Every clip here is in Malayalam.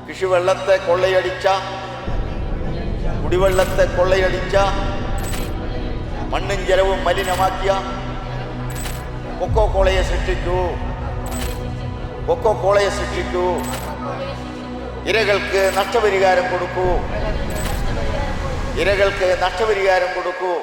കൃഷിവെള്ളത്തെ കൊള്ളയടിച്ച, കുടിവെള്ളത്തെ കൊള്ളയടിച്ച, മണ്ണും ജലവും മലിനമാക്കിയ കൊക്കോ കോളയെ സൃഷ്ടിക്കൂ. കൊക്കോ കോളയെ സൃഷ്ടിക്കൂ. ഇരകൾക്ക് നഷ്ടപരിഹാരം കൊടുക്കൂ. ഇരകൾക്ക് നഷ്ടപരിഹാരം കൊടുക്കൂ.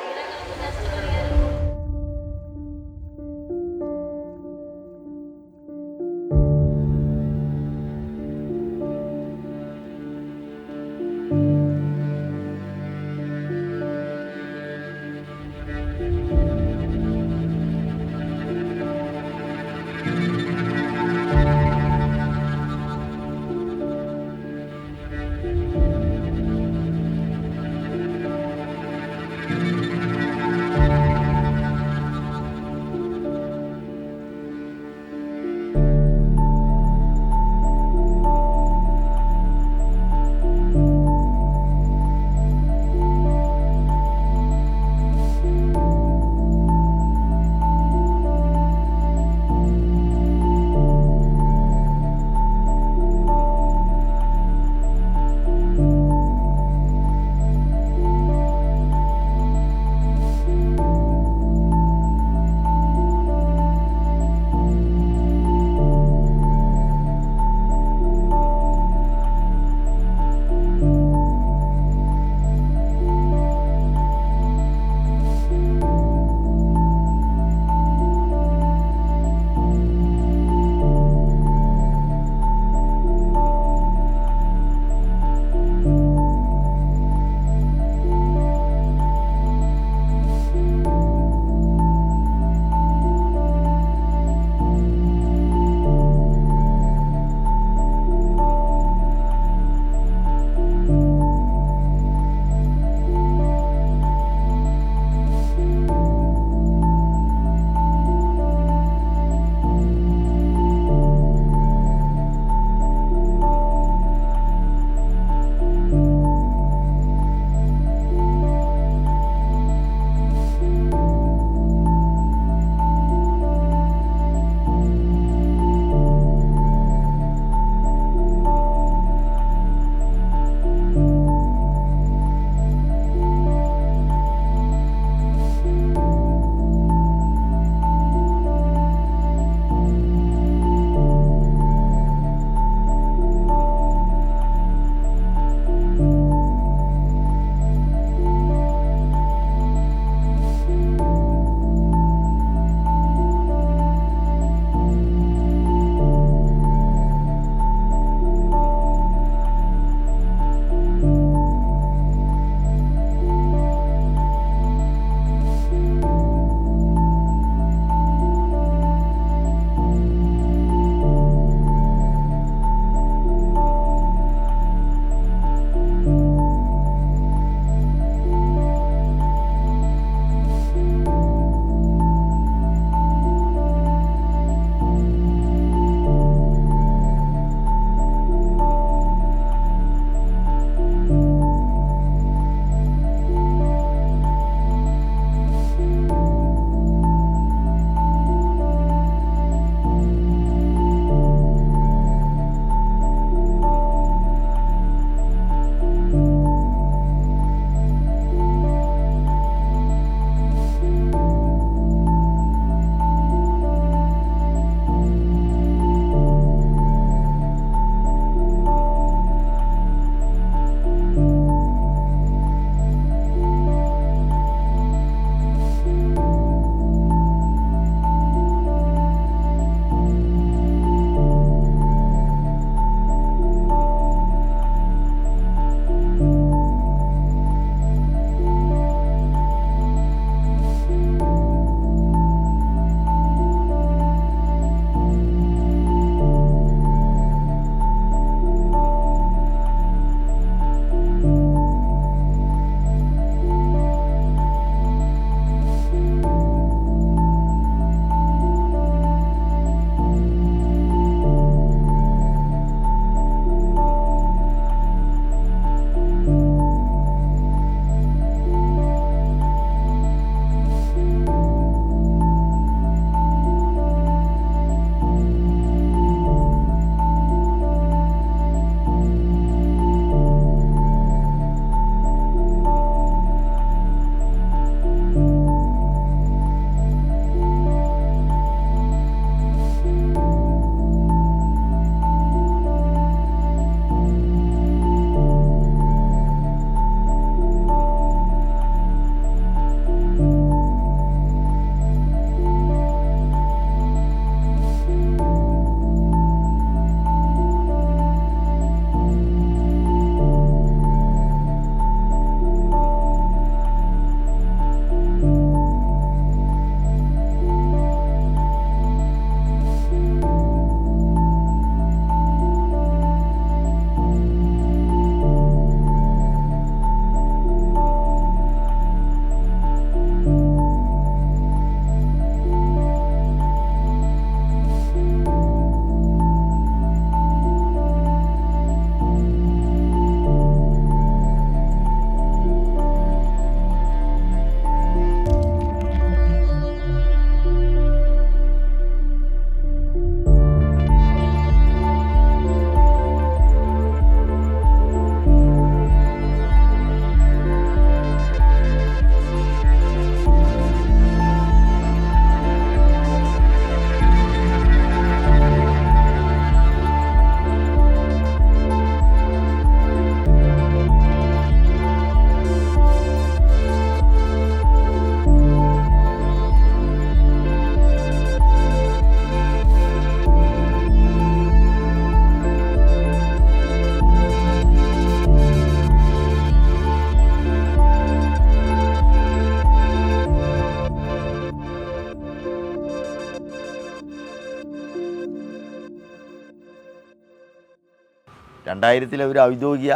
2000 അവർ ഔദ്യോഗിക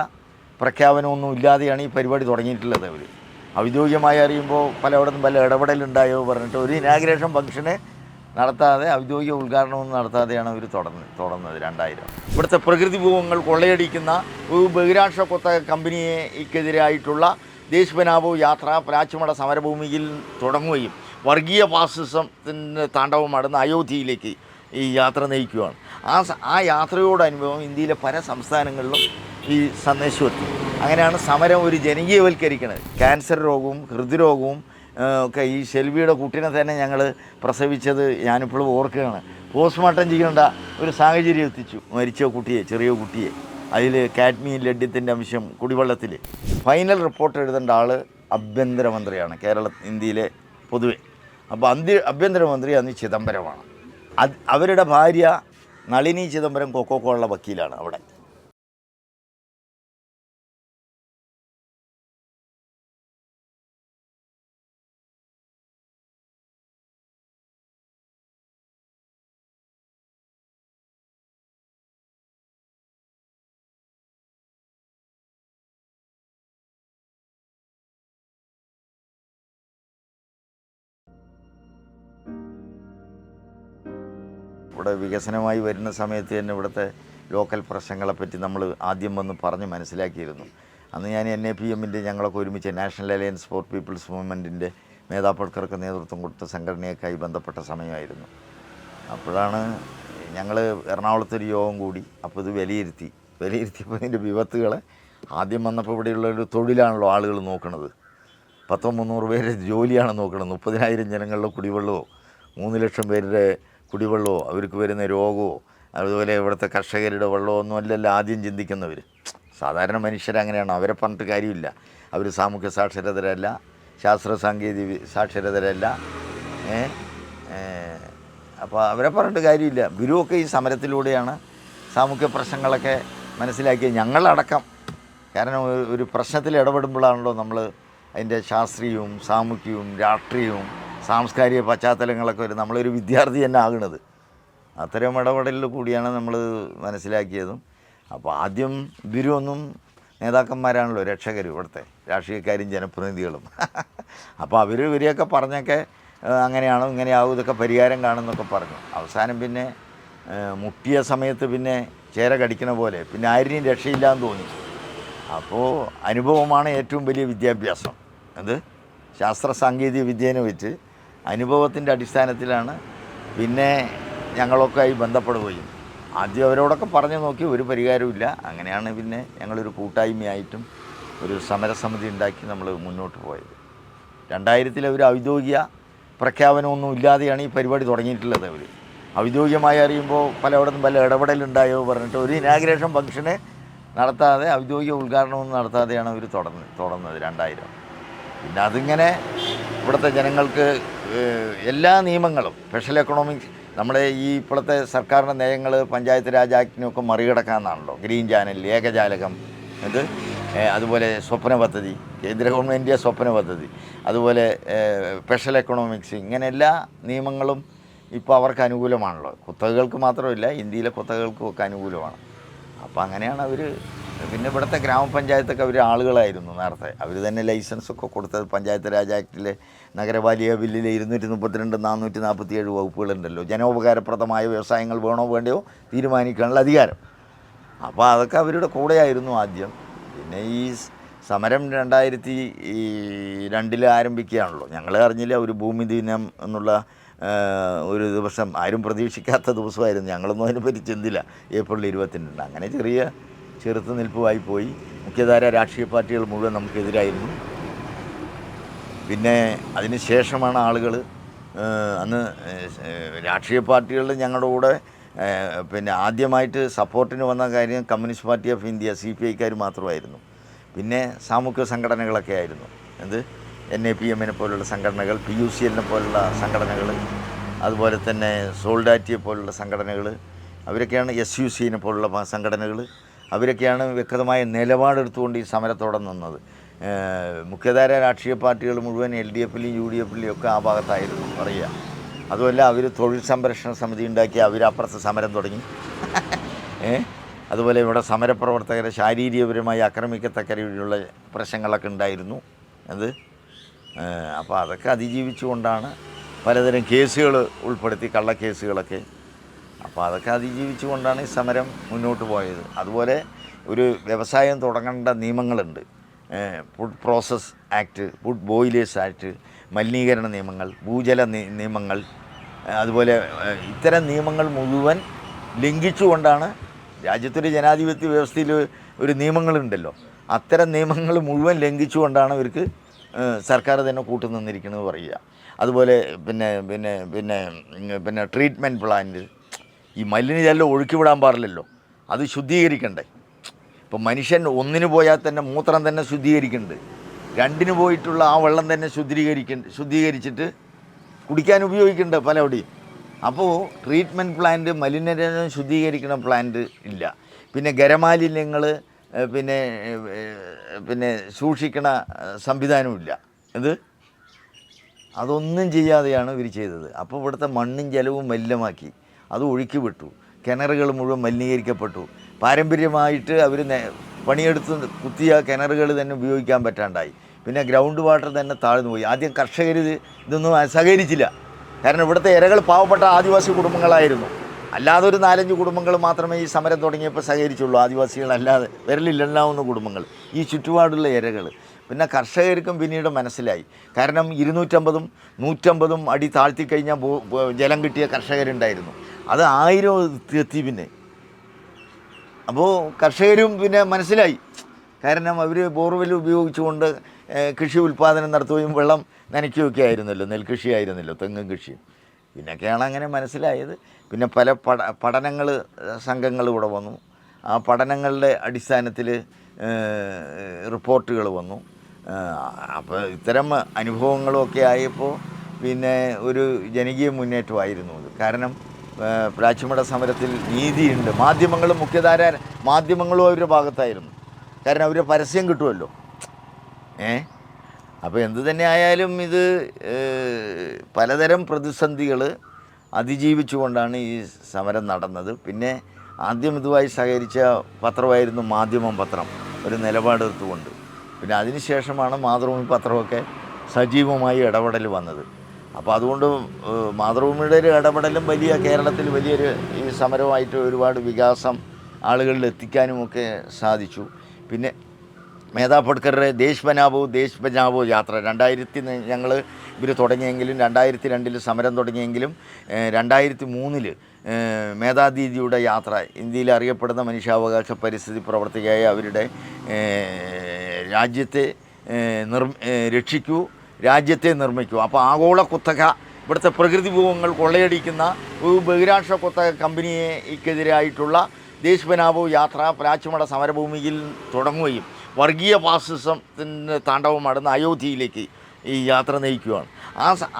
പ്രഖ്യാപനമൊന്നും ഇല്ലാതെയാണ് ഈ പരിപാടി തുടങ്ങിയിട്ടുള്ളത്. അവർ ഔദ്യോഗികമായി അറിയുമ്പോൾ പലയിടത്തും പല ഇടപെടലുണ്ടായോ പറഞ്ഞിട്ട് ഒരു ഇനാഗ്രേഷൻ ഫംഗ്ഷന് നടത്താതെ ഔദ്യോഗിക ഉദ്ഘാടനമൊന്നും നടത്താതെയാണ് അവർ തുടർന്നത് 2000. ഇവിടുത്തെ പ്രകൃതി വിഭവങ്ങൾ കൊള്ളയടിക്കുന്ന ഒരു ബഹിരാഷ്ട്ര കുത്തക കമ്പനിക്കെതിരായിട്ടുള്ള ദേശ് ബനാവോ യാത്ര പലാച്ചിമട സമരഭൂമിയിൽ തുടങ്ങുകയും വർഗീയ ഫാസിസത്തിൻ്റെ താണ്ഡവം നടന്ന അയോധ്യയിലേക്ക് ഈ യാത്ര നയിക്കുകയാണ്. ആ യാത്രയോടനുഭവം ഇന്ത്യയിലെ പല സംസ്ഥാനങ്ങളിലും ഈ സന്ദേശം എത്തി. അങ്ങനെയാണ് സമരം ഒരു ജനകീയവൽക്കരിക്കുന്നത്. ക്യാൻസർ രോഗവും ഹൃദ്രോഗവും ഒക്കെ ഈ ഷെൽവിയുടെ കുട്ടീനെ തന്നെ ഞങ്ങൾ പ്രസവിച്ചത് ഞാനിപ്പോഴും ഓർക്കുകയാണ്. പോസ്റ്റ്മോർട്ടം ചെയ്യേണ്ട ഒരു സാഹചര്യം എത്തിച്ചു. മരിച്ച കുട്ടിയെ, ചെറിയ കുട്ടിയെ, അതിൽ കാഡ്മിയം ലഡ്യത്തിൻ്റെ അംശം കുടിവെള്ളത്തിൽ. ഫൈനൽ റിപ്പോർട്ട് എഴുതേണ്ട ആൾ ആഭ്യന്തരമന്ത്രിയാണ് ഇന്ത്യയിലെ പൊതുവെ. അപ്പോൾ ആഭ്യന്തരമന്ത്രി അന്ന് ചിദംബരമാണ്. അവരുടെ ഭാര്യ നളിനി ചിദംബരം കൊക്കോക്കോള വക്കീലാണ് അവിടെ. ഇവിടെ വികസനമായി വരുന്ന സമയത്ത് തന്നെ ഇവിടുത്തെ ലോക്കൽ പ്രശ്നങ്ങളെപ്പറ്റി നമ്മൾ ആദ്യം വന്ന് പറഞ്ഞ് മനസ്സിലാക്കിയിരുന്നു. അന്ന് ഞാൻ NAPM-ൻ്റെ ഞങ്ങളൊക്കെ ഒരുമിച്ച് നാഷണൽ അലയൻസ് ഫോർ പീപ്പിൾസ് മൂവ്മെൻറ്റിൻ്റെ മേധാ പട്കർക്ക് നേതൃത്വം കൊടുത്ത സംഘടനയൊക്കെയായി ബന്ധപ്പെട്ട സമയമായിരുന്നു. അപ്പോഴാണ് ഞങ്ങൾ എറണാകുളത്തൊരു യോഗം കൂടി. അപ്പോൾ ഇത് വിലയിരുത്തിയപ്പോൾ ഇതിൻ്റെ വിപത്തുകളെ ആദ്യം വന്നപ്പോൾ ഇവിടെയുള്ളൊരു തൊഴിലാണല്ലോ ആളുകൾ നോക്കുന്നത്. 100-300 പേരുടെ ജോലിയാണ് നോക്കുന്നത്. 30,000 ജനങ്ങളുടെ കുടിവെള്ളമോ 3 ലക്ഷം പേരുടെ കുടിവെള്ളമോ അവർക്ക് വരുന്ന രോഗമോ അതുപോലെ ഇവിടുത്തെ കർഷകരുടെ വെള്ളമോ ഒന്നും അല്ലല്ലോ ആദ്യം ചിന്തിക്കുന്നവർ. സാധാരണ മനുഷ്യരങ്ങനെയാണ്. അവരെ പറഞ്ഞിട്ട് കാര്യമില്ല. അവർ സാമൂഹ്യ സാക്ഷരതരല്ല, ശാസ്ത്ര സാങ്കേതിക സാക്ഷരതരല്ല. അപ്പോൾ അവരെ പറഞ്ഞിട്ട് കാര്യമില്ല. ഗുരുവൊക്കെ ഈ സമരത്തിലൂടെയാണ് സാമൂഹ്യ പ്രശ്നങ്ങളൊക്കെ മനസ്സിലാക്കിയത്, ഞങ്ങളടക്കം. കാരണം ഒരു പ്രശ്നത്തിൽ ഇടപെടുമ്പോഴാണല്ലോ നമ്മൾ അതിൻ്റെ ശാസ്ത്രീയവും സാമൂഹ്യവും രാഷ്ട്രീയവും സാംസ്കാരിക പശ്ചാത്തലങ്ങളൊക്കെ വരും. നമ്മളൊരു വിദ്യാർത്ഥി തന്നെ ആകുന്നത് അത്തരം ഇടപെടലിൽ കൂടിയാണ് നമ്മൾ മനസ്സിലാക്കിയതും. അപ്പോൾ ആദ്യം ഇവരൊന്നും നേതാക്കന്മാരാണല്ലോ രക്ഷകർ, ഇവിടുത്തെ രാഷ്ട്രീയക്കാരും ജനപ്രതിനിധികളും. അപ്പോൾ ഇവരെയൊക്കെ പറഞ്ഞൊക്കെ അങ്ങനെയാണോ ഇങ്ങനെയാവും ഇതൊക്കെ പരിഹാരം കാണുമെന്നൊക്കെ പറഞ്ഞു. അവസാനം പിന്നെ മുട്ടിയ സമയത്ത് പിന്നെ ചേര കടിക്കണ പോലെ പിന്നെ ആരെയും രക്ഷയില്ലാന്ന് തോന്നി. അപ്പോൾ അനുഭവമാണ് ഏറ്റവും വലിയ വിദ്യാഭ്യാസം. അത് ശാസ്ത്ര സാങ്കേതിക വിദ്യേനെ വെച്ച് അനുഭവത്തിൻ്റെ അടിസ്ഥാനത്തിലാണ് പിന്നെ ഞങ്ങളൊക്കെ ആയി ബന്ധപ്പെടുകയും ആദ്യം അവരോടൊക്കെ പറഞ്ഞു നോക്കി ഒരു പരിഹാരമില്ല. അങ്ങനെയാണ് പിന്നെ ഞങ്ങളൊരു കൂട്ടായ്മയായിട്ടും ഒരു സമരസമിതി ഉണ്ടാക്കി നമ്മൾ മുന്നോട്ട് പോയത്. 2000 അവർ ഔദ്യോഗിക പ്രഖ്യാപനമൊന്നും ഇല്ലാതെയാണ് ഈ പരിപാടി തുടങ്ങിയിട്ടുള്ളത്. അവർ ഔദ്യോഗികമായി അറിയുമ്പോൾ പലയിടത്തും പല ഇടപെടലുണ്ടായോ പറഞ്ഞിട്ട് ഒരു ഇനാഗ്രേഷൻ ഫംഗ്ഷന് നടത്താതെ ഔദ്യോഗിക ഉദ്ഘാടനമൊന്നും നടത്താതെയാണ് അവർ തുടർന്നത് 2000. പിന്നെ അതിങ്ങനെ ഇവിടുത്തെ ജനങ്ങൾക്ക് എല്ലാ നിയമങ്ങളും സ്പെഷ്യൽ എക്കണോമിക്സ് നമ്മുടെ ഈ ഇപ്പോഴത്തെ സർക്കാരിൻ്റെ നയങ്ങൾ പഞ്ചായത്ത് രാജ് ആക്ടിനൊക്കെ മറികടക്കാമെന്നാണല്ലോ. ഗ്രീൻ ചാനൽ, ഏകജാലകം, അതുപോലെ സ്വപ്ന പദ്ധതി, കേന്ദ്ര ഗവൺമെൻറ്റിൻ്റെ സ്വപ്ന പദ്ധതി, അതുപോലെ സ്പെഷ്യൽ എക്കണോമിക്സ്, ഇങ്ങനെ എല്ലാ നിയമങ്ങളും ഇപ്പോൾ അവർക്ക് അനുകൂലമാണല്ലോ. കുത്തകകൾക്ക് മാത്രമല്ല, ഇന്ത്യയിലെ കുത്തകകൾക്കും ഒക്കെ അനുകൂലമാണ്. അപ്പോൾ അങ്ങനെയാണ് അവർ. പിന്നെ ഇവിടുത്തെ ഗ്രാമപഞ്ചായത്തൊക്കെ അവർ ആളുകളായിരുന്നു നേരത്തെ. അവർ തന്നെ ലൈസൻസൊക്കെ കൊടുത്തത് പഞ്ചായത്ത് രാജ് ആക്ടിലെ നഗരപാലിക ബില്ലിലെ 232, 447 വകുപ്പുകളുണ്ടല്ലോ. ജനോപകാരപ്രദമായ വ്യവസായങ്ങൾ വേണോ വേണ്ടയോ തീരുമാനിക്കാനുള്ള അധികാരം. അപ്പോൾ അതൊക്കെ അവരുടെ കൂടെയായിരുന്നു ആദ്യം. പിന്നെ ഈ സമരം 2002 ആരംഭിക്കുകയാണല്ലോ. ഞങ്ങൾ അറിഞ്ഞില്ല ഒരു ഭൂമി ദിനം എന്നുള്ള ഒരു ദിവസം ആരും പ്രതീക്ഷിക്കാത്ത ദിവസമായിരുന്നു. ഞങ്ങളൊന്നും അതിനെപ്പറ്റി ചിന്തില്ല. ഏപ്രിൽ 22. അങ്ങനെ ചെറുത്തുനിൽപ്പുമായി പോയി. മുഖ്യധാര രാഷ്ട്രീയ പാർട്ടികൾ മുഴുവൻ നമുക്കെതിരായിരുന്നു. പിന്നെ അതിന് ശേഷമാണ് ആളുകൾ അന്ന് രാഷ്ട്രീയ പാർട്ടികളിൽ ഞങ്ങളുടെ കൂടെ പിന്നെ ആദ്യമായിട്ട് സപ്പോർട്ടിന് വന്ന കാര്യം communist party of India CPI മാത്രമായിരുന്നു. പിന്നെ സാമൂഹ്യ സംഘടനകളൊക്കെ ആയിരുന്നു. NAPM-നെ പോലുള്ള സംഘടനകൾ, PUCL-നെ പോലുള്ള സംഘടനകൾ, അതുപോലെ തന്നെ സോൾഡാറ്റിയെ പോലുള്ള സംഘടനകൾ, അവരൊക്കെയാണ് SUC-നെ പോലുള്ള സംഘടനകൾ, അവരൊക്കെയാണ് വ്യക്തമായ നിലപാടെടുത്തുകൊണ്ട് ഈ സമരത്തോടെ നിന്നത്. മുഖ്യധാര രാഷ്ട്രീയ പാർട്ടികൾ മുഴുവൻ LDF-ലും UDF-ലും ഒക്കെ ആ ഭാഗത്തായിരുന്നു പറയുക. അതുമല്ല, അവർ തൊഴിൽ സംരക്ഷണ സമിതി ഉണ്ടാക്കി അവരപ്പുറത്ത് സമരം തുടങ്ങി. അതുപോലെ ഇവിടെ സമരപ്രവർത്തകരെ ശാരീരികപരമായി ആക്രമിക്കത്തക്ക രീതിയിലുള്ള പ്രശ്നങ്ങളൊക്കെ ഉണ്ടായിരുന്നു. അത് അപ്പോൾ അതൊക്കെ അതിജീവിച്ചുകൊണ്ടാണ് പലതരം കേസുകൾ ഉൾപ്പെടുത്തി, കള്ളക്കേസുകളൊക്കെ. അപ്പോൾ അതൊക്കെ അതിജീവിച്ചുകൊണ്ടാണ് ഈ സമരം മുന്നോട്ട് പോയത്. അതുപോലെ ഒരു വ്യവസായം തുടങ്ങേണ്ട നിയമങ്ങളുണ്ട്. Food process act, food boilers act, മലിനീകരണ നിയമങ്ങൾ, ഭൂജല നിയമങ്ങൾ, അതുപോലെ ഇത്തരം നിയമങ്ങൾ മുഴുവൻ ലംഘിച്ചുകൊണ്ടാണ് രാജ്യത്തൊരു ജനാധിപത്യ വ്യവസ്ഥയിൽ ഒരു നിയമങ്ങളുണ്ടല്ലോ, അത്തരം നിയമങ്ങൾ മുഴുവൻ ലംഘിച്ചുകൊണ്ടാണ് ഇവർക്ക് സർക്കാർ തന്നെ കൂട്ടുനിന്നിരിക്കുന്നത് പറയുക. അതുപോലെ പിന്നെ പിന്നെ പിന്നെ പിന്നെ ട്രീറ്റ്മെൻറ്റ് പ്ലാന്റ്, ഈ മലിനജലം ഒഴുക്കി വിടാൻ പാടില്ലല്ലോ, അത് ശുദ്ധീകരിക്കണ്ടേ. ഇപ്പം മനുഷ്യൻ ഒന്നിന് പോയാൽ തന്നെ മൂത്രം തന്നെ ശുദ്ധീകരിക്കുന്നുണ്ട്, രണ്ടിന് പോയിട്ടുള്ള ആ വെള്ളം തന്നെ ശുദ്ധീകരിച്ചിട്ട് കുടിക്കാൻ ഉപയോഗിക്കുന്നുണ്ട് പലവിടെയും. അപ്പോൾ ട്രീറ്റ്മെൻറ്റ് പ്ലാന്റ്, മലിനജലം ശുദ്ധീകരിക്കുന്ന പ്ലാന്റ് ഇല്ല. പിന്നെ ഖരമാലിന്യങ്ങൾ പിന്നെ പിന്നെ സൂക്ഷിക്കണ സംവിധാനമില്ല. അതൊന്നും ചെയ്യാതെയാണ് ഇവർ ചെയ്തത്. അപ്പോൾ ഇവിടുത്തെ മണ്ണും ജലവും മലിനമാക്കി, അത് ഒഴുക്കി വിട്ടു, കിണറുകൾ മുഴുവൻ മലിനീകരിക്കപ്പെട്ടു. പാരമ്പര്യമായിട്ട് അവർ പണിയെടുത്ത് കുത്തിയ കിണറുകൾ തന്നെ ഉപയോഗിക്കാൻ പറ്റാണ്ടായി. പിന്നെ ഗ്രൗണ്ട് വാട്ടർ തന്നെ താഴ്ന്നു പോയി. ആദ്യം കർഷകർ ഇതൊന്നും സഹകരിച്ചില്ല. കാരണം ഇവിടുത്തെ ഇരകൾ പാവപ്പെട്ട ആദിവാസി കുടുംബങ്ങളായിരുന്നു. അല്ലാതെ ഒരു 4-5 കുടുംബങ്ങൾ മാത്രമേ ഈ സമരം തുടങ്ങിയപ്പോൾ സഹകരിച്ചുള്ളൂ. ആദിവാസികളല്ലാതെ വിരലിലെണ്ണാവുന്ന കുടുംബങ്ങൾ, ഈ ചുറ്റുപാടുള്ള ഇരകൾ. പിന്നെ കർഷകർക്കും പിന്നീട് മനസ്സിലായി. കാരണം 250-ഉം 150-ഉം അടി താഴ്ത്തിക്കഴിഞ്ഞാൽ ജലം കിട്ടിയ കർഷകരുണ്ടായിരുന്നു. അത് 1000 എത്തി. പിന്നെ അപ്പോൾ കർഷകരും പിന്നെ മനസ്സിലായി. കാരണം അവർ ബോർവെൽ ഉപയോഗിച്ചുകൊണ്ട് കൃഷി ഉൽപ്പാദനം നടത്തുകയും വെള്ളം നനയ്ക്കുകയൊക്കെ ആയിരുന്നല്ലോ, നെൽകൃഷി ആയിരുന്നല്ലോ, തെങ്ങും കൃഷിയും. പിന്നൊക്കെയാണ് അങ്ങനെ മനസ്സിലായത്. പിന്നെ പല പഠനങ്ങൾ സംഘങ്ങൾ ഇവിടെ വന്നു. ആ പഠനങ്ങളുടെ അടിസ്ഥാനത്തിൽ റിപ്പോർട്ടുകൾ വന്നു. അപ്പോൾ ഇത്തരം അനുഭവങ്ങളൊക്കെ ആയപ്പോൾ പിന്നെ ഒരു ജനകീയ മുന്നേറ്റമായിരുന്നു അത്. കാരണം പ്ലാച്ചിമട സമരത്തിൽ നീതിയുണ്ട്. മാധ്യമങ്ങളും മുഖ്യധാര മാധ്യമങ്ങളും അവരുടെ ഭാഗത്തായിരുന്നു. കാരണം അവർ പരസ്യം കിട്ടുമല്ലോ. അപ്പോൾ എന്തു തന്നെ ആയാലും ഇത് പലതരം പ്രതിസന്ധികൾ അതിജീവിച്ചുകൊണ്ടാണ് ഈ സമരം നടന്നത്. പിന്നെ ആദ്യം ഇതുമായി സഹകരിച്ച പത്രമായിരുന്നു മാധ്യമം പത്രം, ഒരു നിലപാടെടുത്തുകൊണ്ട്. പിന്നെ അതിനുശേഷമാണ് മാതൃഭൂമി പത്രമൊക്കെ സജീവമായി ഇടപെടൽ വന്നത്. അപ്പോൾ അതുകൊണ്ട് മാതൃഭൂമിയുടെ ഒരു ഇടപെടലും വലിയ കേരളത്തിൽ വലിയൊരു ഈ സമരമായിട്ട് ഒരുപാട് വികാസം ആളുകളിൽ എത്തിക്കാനുമൊക്കെ സാധിച്ചു. പിന്നെ മേധാ പട്കറുടെ ദേശ് ബനാവോ യാത്ര 2000 ഞങ്ങൾ ഇവർ തുടങ്ങിയെങ്കിലും 2002 സമരം തുടങ്ങിയെങ്കിലും 2003 മേധാ ദീദിയുടെ യാത്ര, ഇന്ത്യയിൽ അറിയപ്പെടുന്ന മനുഷ്യാവകാശ പരിസ്ഥിതി പ്രവർത്തകയായ അവരുടെ രാജ്യത്തെ രക്ഷിക്കൂ, രാജ്യത്തെ നിർമ്മിക്കൂ. അപ്പോൾ ആഗോള കുത്തക, ഇവിടുത്തെ പ്രകൃതി വിഭവങ്ങൾ കൊള്ളയടിക്കുന്ന ഒരു ബഹിരാഷ്ട്ര കുത്തക കമ്പനിക്കെതിരായിട്ടുള്ള ദേശ് ബനാവോ യാത്ര പ്ലാച്ചിമട സമരഭൂമിയിൽ തുടങ്ങുകയും വർഗീയ ഫാസിസത്തിൻ്റെ താണ്ഡവമാടുന്ന അയോധ്യയിലേക്ക് ഈ യാത്ര നയിക്കുകയാണ്.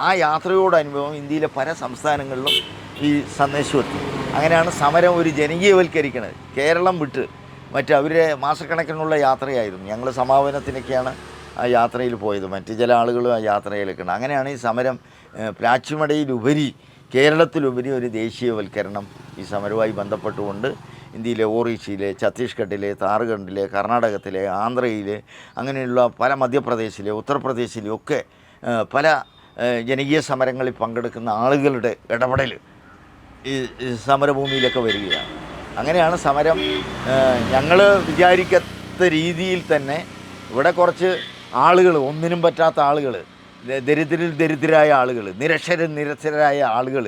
ആ യാത്രയോടനുഭവം ഇന്ത്യയിലെ പല സംസ്ഥാനങ്ങളിലും ഈ സന്ദേശം എത്തി. അങ്ങനെയാണ് സമരം ഒരു ജനകീയവൽക്കരിക്കുന്നത്. കേരളം വിട്ട് അവരുടെ മാസക്കണക്കിനുള്ള യാത്രയായിരുന്നു. ഞങ്ങൾ സമാപനത്തിനൊക്കെയാണ് ആ യാത്രയിൽ പോയത്. മറ്റ് ചില ആളുകളും ആ യാത്രയിലേക്കാണ്. അങ്ങനെയാണ് ഈ സമരം പ്ലാച്ചിമടയിലുപരി, കേരളത്തിലുപരി ഒരു ദേശീയവൽക്കരണം ഈ സമരവുമായി ബന്ധപ്പെട്ടുകൊണ്ട് ഇന്ത്യയിലെ ഒറീസയിലെ, ഛത്തീസ്ഗഡിലെ, ജാർഖണ്ഡിലെ, കർണാടകത്തിലെ, ആന്ധ്രയിലെ, അങ്ങനെയുള്ള പല മധ്യപ്രദേശിലെ, ഉത്തർപ്രദേശിലെ ഒക്കെ പല ജനകീയ സമരങ്ങളിൽ പങ്കെടുക്കുന്ന ആളുകളുടെ ഇടപെടൽ ഈ സമരഭൂമിയിലൊക്കെ വരികയാണ്. അങ്ങനെയാണ് സമരം ഞങ്ങൾ വിചാരിക്കാത്ത രീതിയിൽ തന്നെ ഇവിടെ കുറച്ച് ആളുകൾ, ഒന്നിനും പറ്റാത്ത ആളുകൾ, ദരിദ്രരായ ആളുകൾ, നിരക്ഷരായ ആളുകൾ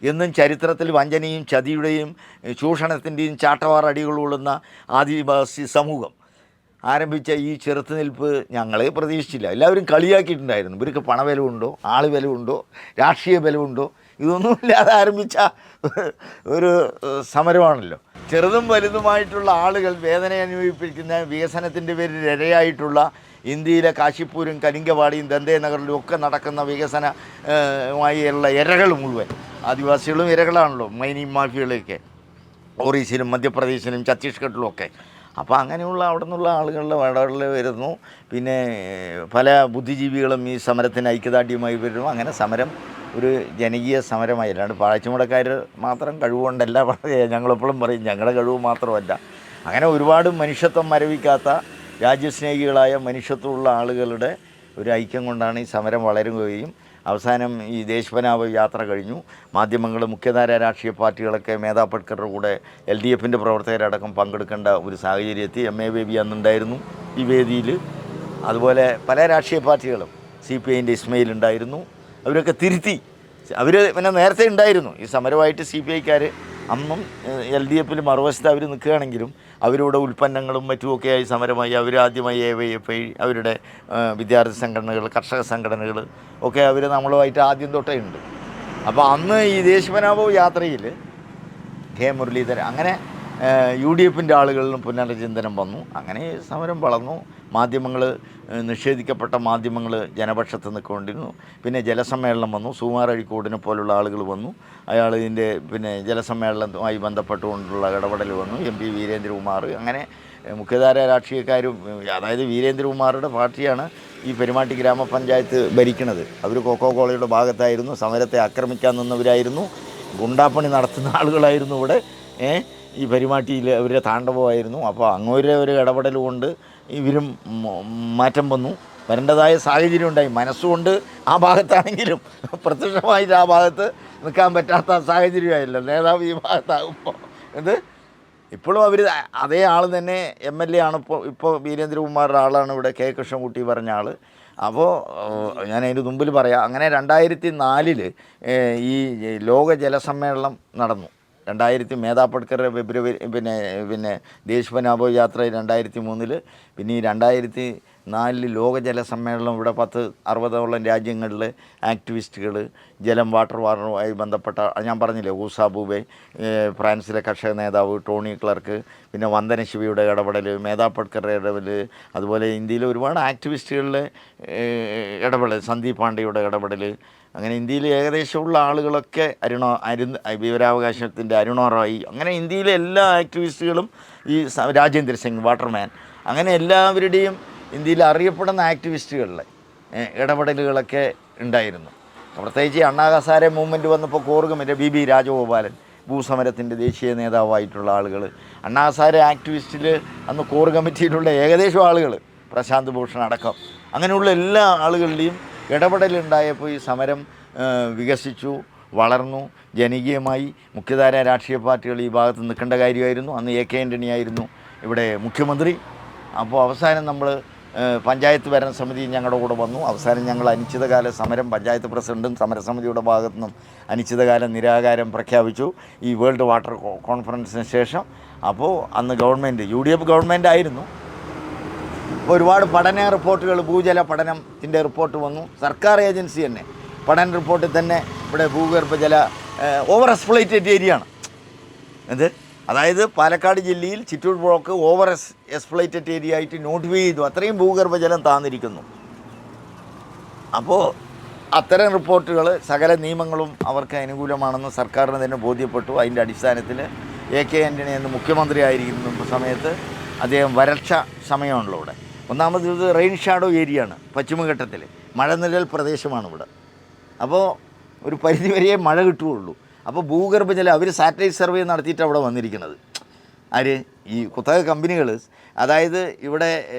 എന്നും ചരിത്രത്തിൽ വഞ്ചനയും ചതിയുടെയും ചൂഷണത്തിൻ്റെയും ചാട്ടവാറടികളുള്ള ആദിവാസി സമൂഹം ആരംഭിച്ച ഈ ചെറുത്തുനിൽപ്പ് ഞങ്ങളെ പ്രതീക്ഷിച്ചില്ല. എല്ലാവരും കളിയാക്കിയിട്ടുണ്ടായിരുന്നു. ഇവർക്ക് പണബലമുണ്ടോ, ആള് ബലമുണ്ടോ, രാഷ്ട്രീയ ബലമുണ്ടോ, ഇതൊന്നുമില്ലാതെ ആരംഭിച്ച ഒരു സമരമാണല്ലോ. ചെറുതും വലുതുമായിട്ടുള്ള ആളുകൾ വേദന അനുഭവിപ്പിക്കുന്ന വികസനത്തിൻ്റെ പേരിൽ ഇരയായിട്ടുള്ള ഇന്ത്യയിലെ കാശിപ്പൂരും കലിംഗവാടിയും ദന്തേ നഗറിലും ഒക്കെ നടക്കുന്ന വികസനമായുള്ള ഇരകൾ മുഴുവൻ ആദിവാസികളും ഇരകളാണല്ലോ. മൈനിങ് മാഫിയകളൊക്കെ ഒറീസയിലും മധ്യപ്രദേശിലും ഛത്തീസ്ഗഡിലും ഒക്കെ. അപ്പോൾ അങ്ങനെയുള്ള അവിടെ നിന്നുള്ള ആളുകളുടെ ഇടപെടൽ വരുന്നു. പിന്നെ പല ബുദ്ധിജീവികളും ഈ സമരത്തിന് ഐക്യദാർഢ്യമായി വരുന്നു. അങ്ങനെ സമരം ഒരു ജനകീയ സമരമായി. അല്ലാണ്ട് പാഴ്ചമടക്കാർ മാത്രം കഴിവുകൊണ്ടല്ല, ഞങ്ങളെപ്പോഴും പറയും ഞങ്ങളുടെ കഴിവ് മാത്രമല്ല. അങ്ങനെ ഒരുപാട് മനുഷ്യത്വം മരവിക്കാത്ത രാജ്യസ്നേഹികളായ മനുഷ്യത്വമുള്ള ആളുകളുടെ ഒരു ഐക്യം കൊണ്ടാണ് ഈ സമരം വളരുകയും അവസാനം ഈ ദേശപനാപ യാത്ര കഴിഞ്ഞു. മാധ്യമങ്ങൾ, മുഖ്യധാര രാഷ്ട്രീയ പാർട്ടികളൊക്കെ മേധാ പട്കറുടെ കൂടെ LDFൻ്റെ പ്രവർത്തകരടക്കം പങ്കെടുക്കേണ്ട ഒരു സാഹചര്യത്തിൽ MA ബേബി അന്നുണ്ടായിരുന്നു ഈ വേദിയിൽ. അതുപോലെ പല രാഷ്ട്രീയ പാർട്ടികളും CPIൻ്റെ ഇസ്മയിൽ ഉണ്ടായിരുന്നു. അവരൊക്കെ തിരുത്തി. അവർ പിന്നെ നേരത്തെ ഉണ്ടായിരുന്നു ഈ സമരമായിട്ട് CPIക്കാർ അന്നും LDFിൽ മറുവശത്ത് അവർ നിൽക്കുകയാണെങ്കിലും അവരുടെ ഉൽപ്പന്നങ്ങളും മറ്റുമൊക്കെയായി സമരമായി. അവർ ആദ്യമായി AYFI, അവരുടെ വിദ്യാർത്ഥി സംഘടനകൾ, കർഷക സംഘടനകൾ ഒക്കെ അവർ നമ്മളുമായിട്ട് ആദ്യം തൊട്ടേ ഉണ്ട്. അപ്പോൾ അന്ന് ഈ ദേശപനാപ യാത്രയിൽ K മുരളീധരൻ അങ്ങനെ UDFൻ്റെ ആളുകളിലും പുനർചിന്തനം വന്നു. അങ്ങനെ സമരം വളർന്നു. മാധ്യമങ്ങൾ, നിഷേധിക്കപ്പെട്ട മാധ്യമങ്ങൾ ജനപക്ഷത്ത് നിൽക്കൊണ്ടിരുന്നു. പിന്നെ ജലസമ്മേളനം വന്നു. സുകുമാർ അഴീക്കോടിനെ പോലുള്ള ആളുകൾ വന്നു. അയാൾ ഇതിൻ്റെ പിന്നെ ജലസമ്മേളനവുമായി ബന്ധപ്പെട്ടുകൊണ്ടുള്ള ഇടപെടൽ വന്നു. MP വീരേന്ദ്രകുമാർ, അങ്ങനെ മുഖ്യധാര രാഷ്ട്രീയക്കാരും, അതായത് വീരേന്ദ്രകുമാറുടെ പാർട്ടിയാണ് ഈ പെരുമാട്ടി ഗ്രാമപഞ്ചായത്ത് ഭരിക്കുന്നത്. അവർ കൊക്കോ കോളയുടെ ഭാഗത്തായിരുന്നു. സമരത്തെ ആക്രമിക്കാൻ നിന്നവരായിരുന്നു. ഗുണ്ടാപ്പണി നടത്തുന്ന ആളുകളായിരുന്നു ഇവിടെ. ഈ പെരുമാട്ടിയിൽ അവരുടെ താണ്ഡവമായിരുന്നു. അപ്പോൾ അങ്ങോരെ ഒരു ഇടപെടൽ കൊണ്ട് ഇവരും മാറ്റം വന്നു. വരേണ്ടതായ സാഹചര്യം ഉണ്ടായി. മനസ്സുകൊണ്ട് ആ ഭാഗത്താണെങ്കിലും പ്രത്യക്ഷമായിട്ട് ആ ഭാഗത്ത് നിൽക്കാൻ പറ്റാത്ത സാഹചര്യമായില്ല. നേതാവ് ഈ ഭാഗത്താകുമ്പോൾ ഇപ്പോഴും അവർ അതേ ആൾ തന്നെ MLA ആണ്. ഇപ്പോൾ വീരേന്ദ്രകുമാറുടെ ആളാണ് ഇവിടെ K കൃഷ്ണൻകുട്ടി പറഞ്ഞ ആൾ. അപ്പോൾ ഞാൻ അതിൻ്റെ മുമ്പിൽ പറയാം. അങ്ങനെ 2004 ഈ ലോക ജലസമ്മേളനം നടന്നു. 2000 മേധാ പട്കറുടെ ഫെബ്രുവരി പിന്നെ ദേശപനാപ യാത്ര 2003. പിന്നെ ഈ 2004 ലോക ജലസമ്മേളനം ഇവിടെ 60ഓളം രാജ്യങ്ങളിൽ ആക്ടിവിസ്റ്റുകൾ, ജലം വാട്ടറുമായി ബന്ധപ്പെട്ട, ഞാൻ പറഞ്ഞില്ലേ, ഊസാ ബൂബെ, ഫ്രാൻസിലെ കർഷക നേതാവ് ടോണി ക്ലർക്ക്, പിന്നെ വന്ദന ശിവയുടെ ഇടപെടൽ, മേധാ പട്കറുടെ ഇടപെടൽ, അതുപോലെ ഇന്ത്യയിലെ ഒരുപാട് ആക്ടിവിസ്റ്റുകളുടെ ഇടപെടൽ, സന്ദീപ് പാണ്ഡെയുടെ ഇടപെടൽ, അങ്ങനെ ഇന്ത്യയിൽ ഏകദേശമുള്ള ആളുകളൊക്കെ വിവരാവകാശത്തിൻ്റെ അരുണ റോയ്, അങ്ങനെ ഇന്ത്യയിലെ എല്ലാ ആക്ടിവിസ്റ്റുകളും, ഈ രാജേന്ദ്ര സിംഗ് വാട്ടർമാൻ, അങ്ങനെ എല്ലാവരുടെയും ഇന്ത്യയിൽ അറിയപ്പെടുന്ന ആക്ടിവിസ്റ്റുകളിലെ ഇടപെടലുകളൊക്കെ ഉണ്ടായിരുന്നു. പ്രത്യേകിച്ച് അണ്ണാ ഹസാരെ മൂവ്മെൻറ്റ് വന്നപ്പോൾ കോർഗമിൻ്റെ BB രാജഗോപാലൻ, ഭൂസമരത്തിൻ്റെ ദേശീയ നേതാവായിട്ടുള്ള ആളുകൾ, അണ്ണാ ഹസാരെ ആക്ടിവിസ്റ്റിൽ അന്ന് കോർ കമ്മിറ്റിയിലുള്ള ഏകദേശം ആളുകൾ, പ്രശാന്ത് ഭൂഷൺ അടക്കം, അങ്ങനെയുള്ള എല്ലാ ആളുകളുടെയും ഇടപെടലുണ്ടായപ്പോൾ ഈ സമരം വികസിച്ചു, വളർന്നു, ജനകീയമായി. മുഖ്യധാര രാഷ്ട്രീയ പാർട്ടികൾ ഈ ഭാഗത്ത് നിൽക്കേണ്ട കാര്യമായിരുന്നു. അന്ന് AK ആൻ്റണി ആയിരുന്നു ഇവിടെ മുഖ്യമന്ത്രി. അപ്പോൾ അവസാനം നമ്മൾ പഞ്ചായത്ത് ഭരണസമിതി ഞങ്ങളുടെ കൂടെ വന്നു. അവസാനം ഞങ്ങൾ അനിശ്ചിതകാല സമരം, പഞ്ചായത്ത് പ്രസിഡൻറ്റും സമരസമിതിയുടെ ഭാഗത്തു നിന്നും അനിശ്ചിതകാല നിരാകാരം പ്രഖ്യാപിച്ചു ഈ വേൾഡ് വാട്ടർ കോൺഫറൻസിന് ശേഷം. അപ്പോൾ അന്ന് ഗവൺമെൻറ് UDF ഗവൺമെൻറ് ആയിരുന്നു. ഒരുപാട് പഠന റിപ്പോർട്ടുകൾ, ഭൂജല പഠനത്തിൻ്റെ റിപ്പോർട്ട് വന്നു. സർക്കാർ ഏജൻസി തന്നെ പഠന റിപ്പോർട്ടിൽ തന്നെ ഇവിടെ ഭൂഗർഭജല ഓവർ എക്സ്പ്ലോയിറ്റഡ് ഏരിയ ആണ് അതായത് പാലക്കാട് ജില്ലയിൽ Chittur block over exploited area ആയിട്ട് നോട്ടിഫൈ ചെയ്തു. അത്രയും ഭൂഗർഭജലം താന്നിരിക്കുന്നു. അപ്പോൾ അത്തരം റിപ്പോർട്ടുകൾ, സകല നിയമങ്ങളും അവർക്ക് അനുകൂലമാണെന്ന് സർക്കാരിന് തന്നെ ബോധ്യപ്പെട്ടു. അതിൻ്റെ അടിസ്ഥാനത്തിൽ AK ആൻ്റണി എന്ന് മുഖ്യമന്ത്രി ആയിരിക്കുന്ന സമയത്ത് അദ്ദേഹം, വരൾച്ച സമയമാണല്ലോ ഇവിടെ, ഒന്നാമത് ഇത് റെയിൻ ഷാഡോ ഏരിയ ആണ്, പശ്ചിമഘട്ടത്തിൽ മഴനിഴൽ പ്രദേശമാണ് ഇവിടെ. അപ്പോൾ ഒരു പരിധിവരെയേ മഴ കിട്ടുകയുള്ളൂ. അപ്പോൾ ഭൂഗർഭജലം അവർ സാറ്റലൈറ്റ് സർവേ നടത്തിയിട്ട് അവിടെ വന്നിരിക്കുന്നത് ആര്, ഈ കുത്തക കമ്പനികൾ. അതായത് ഇവിടെ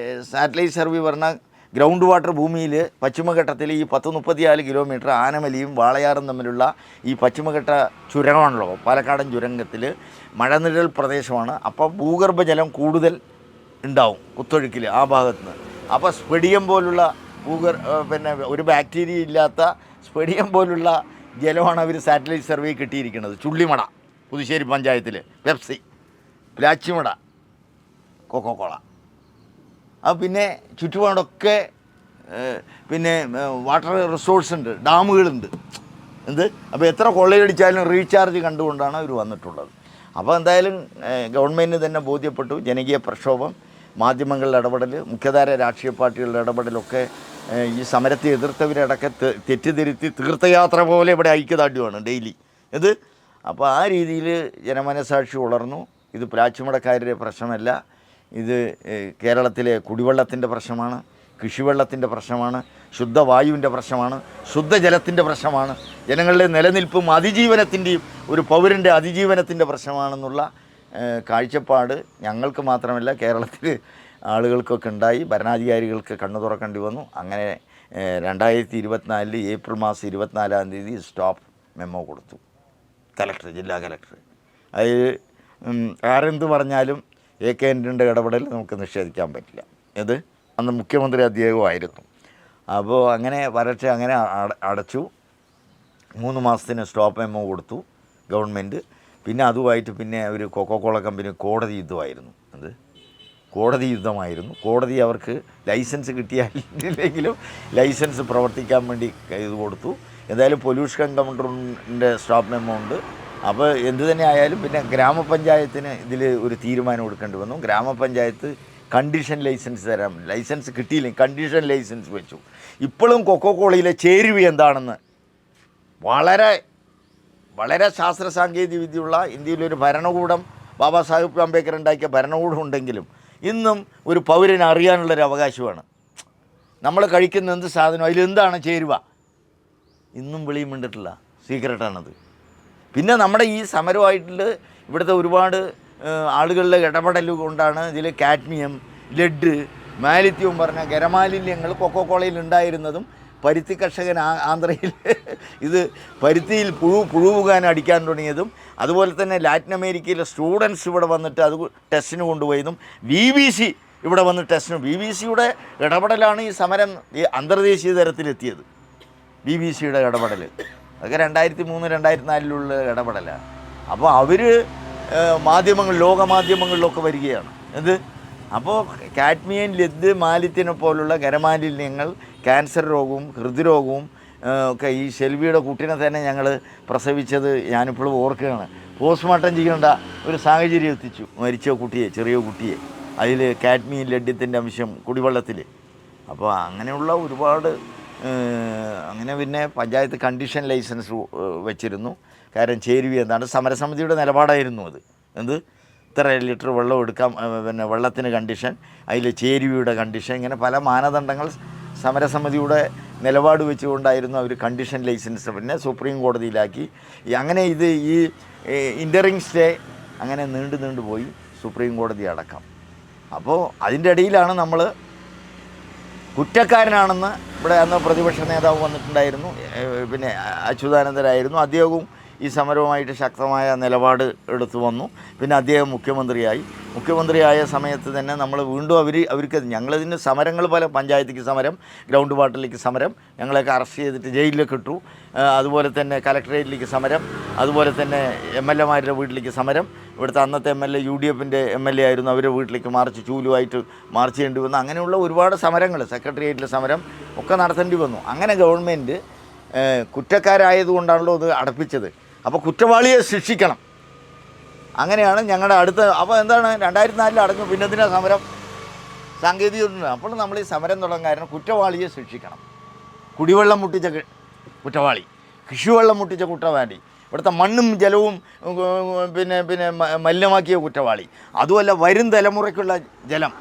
സാറ്റലൈറ്റ് സർവേ പറഞ്ഞാൽ ഗ്രൗണ്ട് വാട്ടർ ഭൂമിയിൽ പശ്ചിമഘട്ടത്തിൽ ഈ 10-34 കിലോമീറ്റർ ആനമലിയും വാളയാറും തമ്മിലുള്ള ഈ പശ്ചിമഘട്ട ചുരമാണല്ലോ, പാലക്കാടൻ ചുരങ്കത്തിൽ മഴനിഴൽ പ്രദേശമാണ്. അപ്പോൾ ഭൂഗർഭജലം കൂടുതൽ ഉണ്ടാവും കുത്തൊഴുക്കിൽ ആ ഭാഗത്തുനിന്ന്. അപ്പോൾ സ്പെഡിയം പോലുള്ള പിന്നെ ഒരു ബാക്ടീരിയ ഇല്ലാത്ത സ്പെഡിയം പോലുള്ള ജലമാണ് അവർ സാറ്റലൈറ്റ് സർവേ കിട്ടിയിരിക്കുന്നത്. ചുള്ളിമട പുതുശ്ശേരി പഞ്ചായത്തിൽ, പെപ്സി, പ്ലാച്ചിമട, കൊക്കോക്കോള. അത് പിന്നെ ചുറ്റുപാടൊക്കെ പിന്നെ വാട്ടർ റിസോഴ്സ് ഉണ്ട്, ഡാമുകളുണ്ട്. അപ്പോൾ എത്ര കൊള്ളയടിച്ചാലും റീചാർജ് കണ്ടുകൊണ്ടാണ് അവർ വന്നിട്ടുള്ളത്. അപ്പോൾ എന്തായാലും ഗവൺമെൻറ്റിന് തന്നെ ബോധ്യപ്പെട്ടു. ജനകീയ പ്രക്ഷോഭം, മാധ്യമങ്ങളുടെ ഇടപെടൽ, മുഖ്യധാര രാഷ്ട്രീയ പാർട്ടികളുടെ ഇടപെടലൊക്കെ ഈ സമരത്തെ എതിർത്തവരടക്കെ തെറ്റിദ്ധരുത്തി തീർത്ഥയാത്ര പോലെ ഇവിടെ ഐക്യദാർഢ്യമാണ് ഡെയിലി അപ്പോൾ ആ രീതിയിൽ ജനമനസാക്ഷി ഉണർന്നു. ഇത് പ്ലാച്ചിമടക്കാരുടെ പ്രശ്നമല്ല, ഇത് കേരളത്തിലെ കുടിവെള്ളത്തിൻ്റെ പ്രശ്നമാണ്, കൃഷിവെള്ളത്തിൻ്റെ പ്രശ്നമാണ്, ശുദ്ധവായുവിൻ്റെ പ്രശ്നമാണ്, ശുദ്ധജലത്തിൻ്റെ പ്രശ്നമാണ്, ജനങ്ങളുടെ നിലനിൽപ്പും അതിജീവനത്തിൻ്റെയും ഒരു പൗരൻ്റെ അതിജീവനത്തിൻ്റെ പ്രശ്നമാണെന്നുള്ള കാഴ്ചപ്പാട് ഞങ്ങൾക്ക് മാത്രമല്ല കേരളത്തിൽ ആളുകൾക്കൊക്കെ ഉണ്ടായി. ഭരണാധികാരികൾക്ക് കണ്ണു തുറക്കേണ്ടി വന്നു. അങ്ങനെ 2024 ഏപ്രിൽ മാസം 24-ാം തീയതി സ്റ്റോപ്പ് മെമ്മോ കൊടുത്തു കലക്ടർ, ജില്ലാ കലക്ടർ. അത് ആരെന്ത് പറഞ്ഞാലും AK ആൻ്റണിയുടെ ഇടപെടൽ നമുക്ക് നിഷേധിക്കാൻ പറ്റില്ല. ഇത് അന്ന് മുഖ്യമന്ത്രി അദ്ദേഹമായിരുന്നു. അപ്പോൾ അങ്ങനെ വരട്ടെ, അങ്ങനെ അടച്ചു. 3 മാസത്തിന് സ്റ്റോപ്പ് മെമ്മോ കൊടുത്തു ഗവൺമെൻറ്. പിന്നെ അതുമായിട്ട് പിന്നെ ഒരു കൊക്കോകോള കമ്പനി കോടതി യുദ്ധമായിരുന്നു. അത് കോടതി യുദ്ധമായിരുന്നു. കോടതി അവർക്ക് ലൈസൻസ് കിട്ടിയില്ലെങ്കിലും ലൈസൻസ് പ്രവർത്തിക്കാൻ വേണ്ടി ഇത് കൊടുത്തു. എന്തായാലും പൊല്യൂഷൻ കൺട്രോളിൻ്റെ സ്റ്റോപ്പ് മെമ്മോ ഉണ്ട്. അപ്പോൾ എന്തു തന്നെ ആയാലും പിന്നെ ഗ്രാമപഞ്ചായത്തിന് ഇതിൽ ഒരു തീരുമാനം എടുക്കേണ്ടി വന്നു. ഗ്രാമപഞ്ചായത്ത് കണ്ടീഷൻ ലൈസൻസ് തരാൻ, ലൈസൻസ് കിട്ടിയില്ലെങ്കിൽ കണ്ടീഷൻ ലൈസൻസ് വെച്ചു. ഇപ്പോഴും കൊക്കോകോളയിലെ ചേരുവ എന്താണെന്ന് വളരെ വളരെ ശാസ്ത്ര സാങ്കേതിക വിദ്യയുള്ള ഇന്ത്യയിലൊരു ഭരണകൂടം, ബാബാ സാഹിബ് അംബേദ്കർ ഉണ്ടാക്കിയ ഭരണകൂടം ഉണ്ടെങ്കിലും ഇന്നും ഒരു പൗരന് അറിയാനുള്ളൊരു അവകാശമാണ്. നമ്മൾ കഴിക്കുന്ന എന്ത് സാധനം അതിലെന്താണ് ചേരുവ ഇന്നും വെളിയും കണ്ടിട്ടില്ല, സീക്രട്ടാണത്. പിന്നെ നമ്മുടെ ഈ സമരമായിട്ടുള്ള ഇവിടുത്തെ ഒരുപാട് ആളുകളുടെ ഇടപെടൽ കൊണ്ടാണ് ഇതിൽ കാഡ്മിയം, ലെഡ്, മാലിത്യവും പറഞ്ഞ ഖരമാലിന്യങ്ങൾ കൊക്കോകോളയിൽ ഉണ്ടായിരുന്നതും പരുത്തി കർഷകൻ ആന്ധ്രയിൽ ഇത് പരുത്തിയിൽ പുഴുവുകാൻ അടിക്കാൻ തുടങ്ങിയതും, അതുപോലെ തന്നെ ലാറ്റിൻ അമേരിക്കയിലെ സ്റ്റുഡൻസ് ഇവിടെ വന്നിട്ട് അത് ടെസ്റ്റിന് കൊണ്ടുപോയതും, BBC ഇവിടെ വന്ന് ടെസ്റ്റിന്, BBCയുടെ ഇടപെടലാണ് ഈ സമരം ഈ അന്തർദേശീയ തലത്തിലെത്തിയത്. BBCയുടെ ഇടപെടൽ അതൊക്കെ 2003-2004 ഇടപെടലാണ്. അപ്പോൾ അവർ മാധ്യമങ്ങൾ, ലോകമാധ്യമങ്ങളിലൊക്കെ വരികയാണ്. എന്ത് അപ്പോൾ കാഡ്മിയം, ലെഡ്, മാലിത്യനെ പോലുള്ള ഖരമാലിന്യങ്ങൾ ക്യാൻസർ രോഗവും ഹൃദ്രോഗവും ഒക്കെ ഈ ഷെൽവിയുടെ കുട്ടീനെ തന്നെ ഞങ്ങൾ പ്രസവിച്ചത് ഞാനിപ്പോഴും ഓർക്കുകയാണ്. പോസ്റ്റ്മോർട്ടം ചെയ്യേണ്ട ഒരു സാഹചര്യം എത്തിച്ചു. മരിച്ച കുട്ടിയെ, ചെറിയ കുട്ടിയെ, അതിൽ കാഡ്മിയം, ലെഡ്യത്തിൻ്റെ അംശം കുടിവെള്ളത്തിൽ. അപ്പോൾ അങ്ങനെയുള്ള ഒരുപാട് അങ്ങനെ പിന്നെ പഞ്ചായത്ത് കണ്ടീഷൻ ലൈസൻസ് വെച്ചിരുന്നു. കാരണം ചേരുവ എന്താണ് സമരസമിതിയുടെ നിലപാടായിരുന്നു അത്. എന്ത് ഇത്ര ലിറ്റർ വെള്ളം എടുക്കാം, പിന്നെ വെള്ളത്തിന് കണ്ടീഷൻ, അതിൽ ചേരുവയുടെ കണ്ടീഷൻ, ഇങ്ങനെ പല മാനദണ്ഡങ്ങൾ സമരസമിതിയുടെ നിലപാട് വെച്ചുകൊണ്ടായിരുന്നു അവർ കണ്ടീഷൻ ലൈസൻസ് പിന്നെ സുപ്രീം കോടതിയിലാക്കി. അങ്ങനെ ഇത് ഈ ഇൻ്ററിങ് സ്റ്റേ അങ്ങനെ നീണ്ടു പോയി സുപ്രീം കോടതി അടക്കം. അപ്പോൾ അതിൻ്റെ ഇടയിലാണ് നമ്മൾ കുറ്റക്കാരനാണെന്ന് ഇവിടെ അന്ന് പ്രതിപക്ഷ നേതാവ് വന്നിട്ടുണ്ടായിരുന്നു, പിന്നെ അച്യുതാനന്ദനായിരുന്നു. അദ്ദേഹവും ഈ സമരവുമായിട്ട് ശക്തമായ നിലപാട് എടുത്തു വന്നു. പിന്നെ അദ്ദേഹം മുഖ്യമന്ത്രിയായ സമയത്ത് തന്നെ നമ്മൾ വീണ്ടും അവർക്ക് ഞങ്ങളിതിന് സമരങ്ങൾ പല, പഞ്ചായത്തിക്ക് സമരം, ഗ്രൗണ്ട് വാട്ടറിലേക്ക് സമരം, ഞങ്ങളെയൊക്കെ അറസ്റ്റ് ചെയ്തിട്ട് ജയിലിലേക്ക് ഇട്ടു. അതുപോലെ തന്നെ കലക്ടറേറ്റിലേക്ക് സമരം, അതുപോലെ തന്നെ MLA-മാരുടെ വീട്ടിലേക്ക് സമരം. ഇവിടുത്തെ അന്നത്തെ MLA UDF-ൻ്റെ MLA ആയിരുന്നു, അവരുടെ വീട്ടിലേക്ക് മാർച്ച്, ചൂലുമായിട്ട് മാർച്ച് ചെയ്യേണ്ടി വന്നു. അങ്ങനെയുള്ള ഒരുപാട് സമരങ്ങൾ, സെക്രട്ടേറിയറ്റിലെ സമരം ഒക്കെ നടത്തേണ്ടി വന്നു. അങ്ങനെ ഗവൺമെൻറ് കുറ്റക്കാരായതുകൊണ്ടാണല്ലോ ഇത് അടപ്പിച്ചത്. അപ്പോൾ കുറ്റവാളിയെ ശിക്ഷിക്കണം, അങ്ങനെയാണ് ഞങ്ങളുടെ അടുത്ത. അപ്പോൾ എന്താണ് 2004 അടഞ്ഞു, പിന്നെ എന്തിനാ സമരം? സാങ്കേതിക. അപ്പോൾ നമ്മൾ ഈ സമരം തുടങ്ങാൻ കാരണം കുറ്റവാളിയെ ശിക്ഷിക്കണം. കുടിവെള്ളം മുട്ടിച്ച കുറ്റവാളി, കൃഷിവെള്ളം മുട്ടിച്ച കുറ്റവാളി, ഇവിടുത്തെ മണ്ണും ജലവും പിന്നെ മലിനമാക്കിയ കുറ്റവാളി, അതുമല്ല വരും തലമുറയ്ക്കുള്ള ജലം,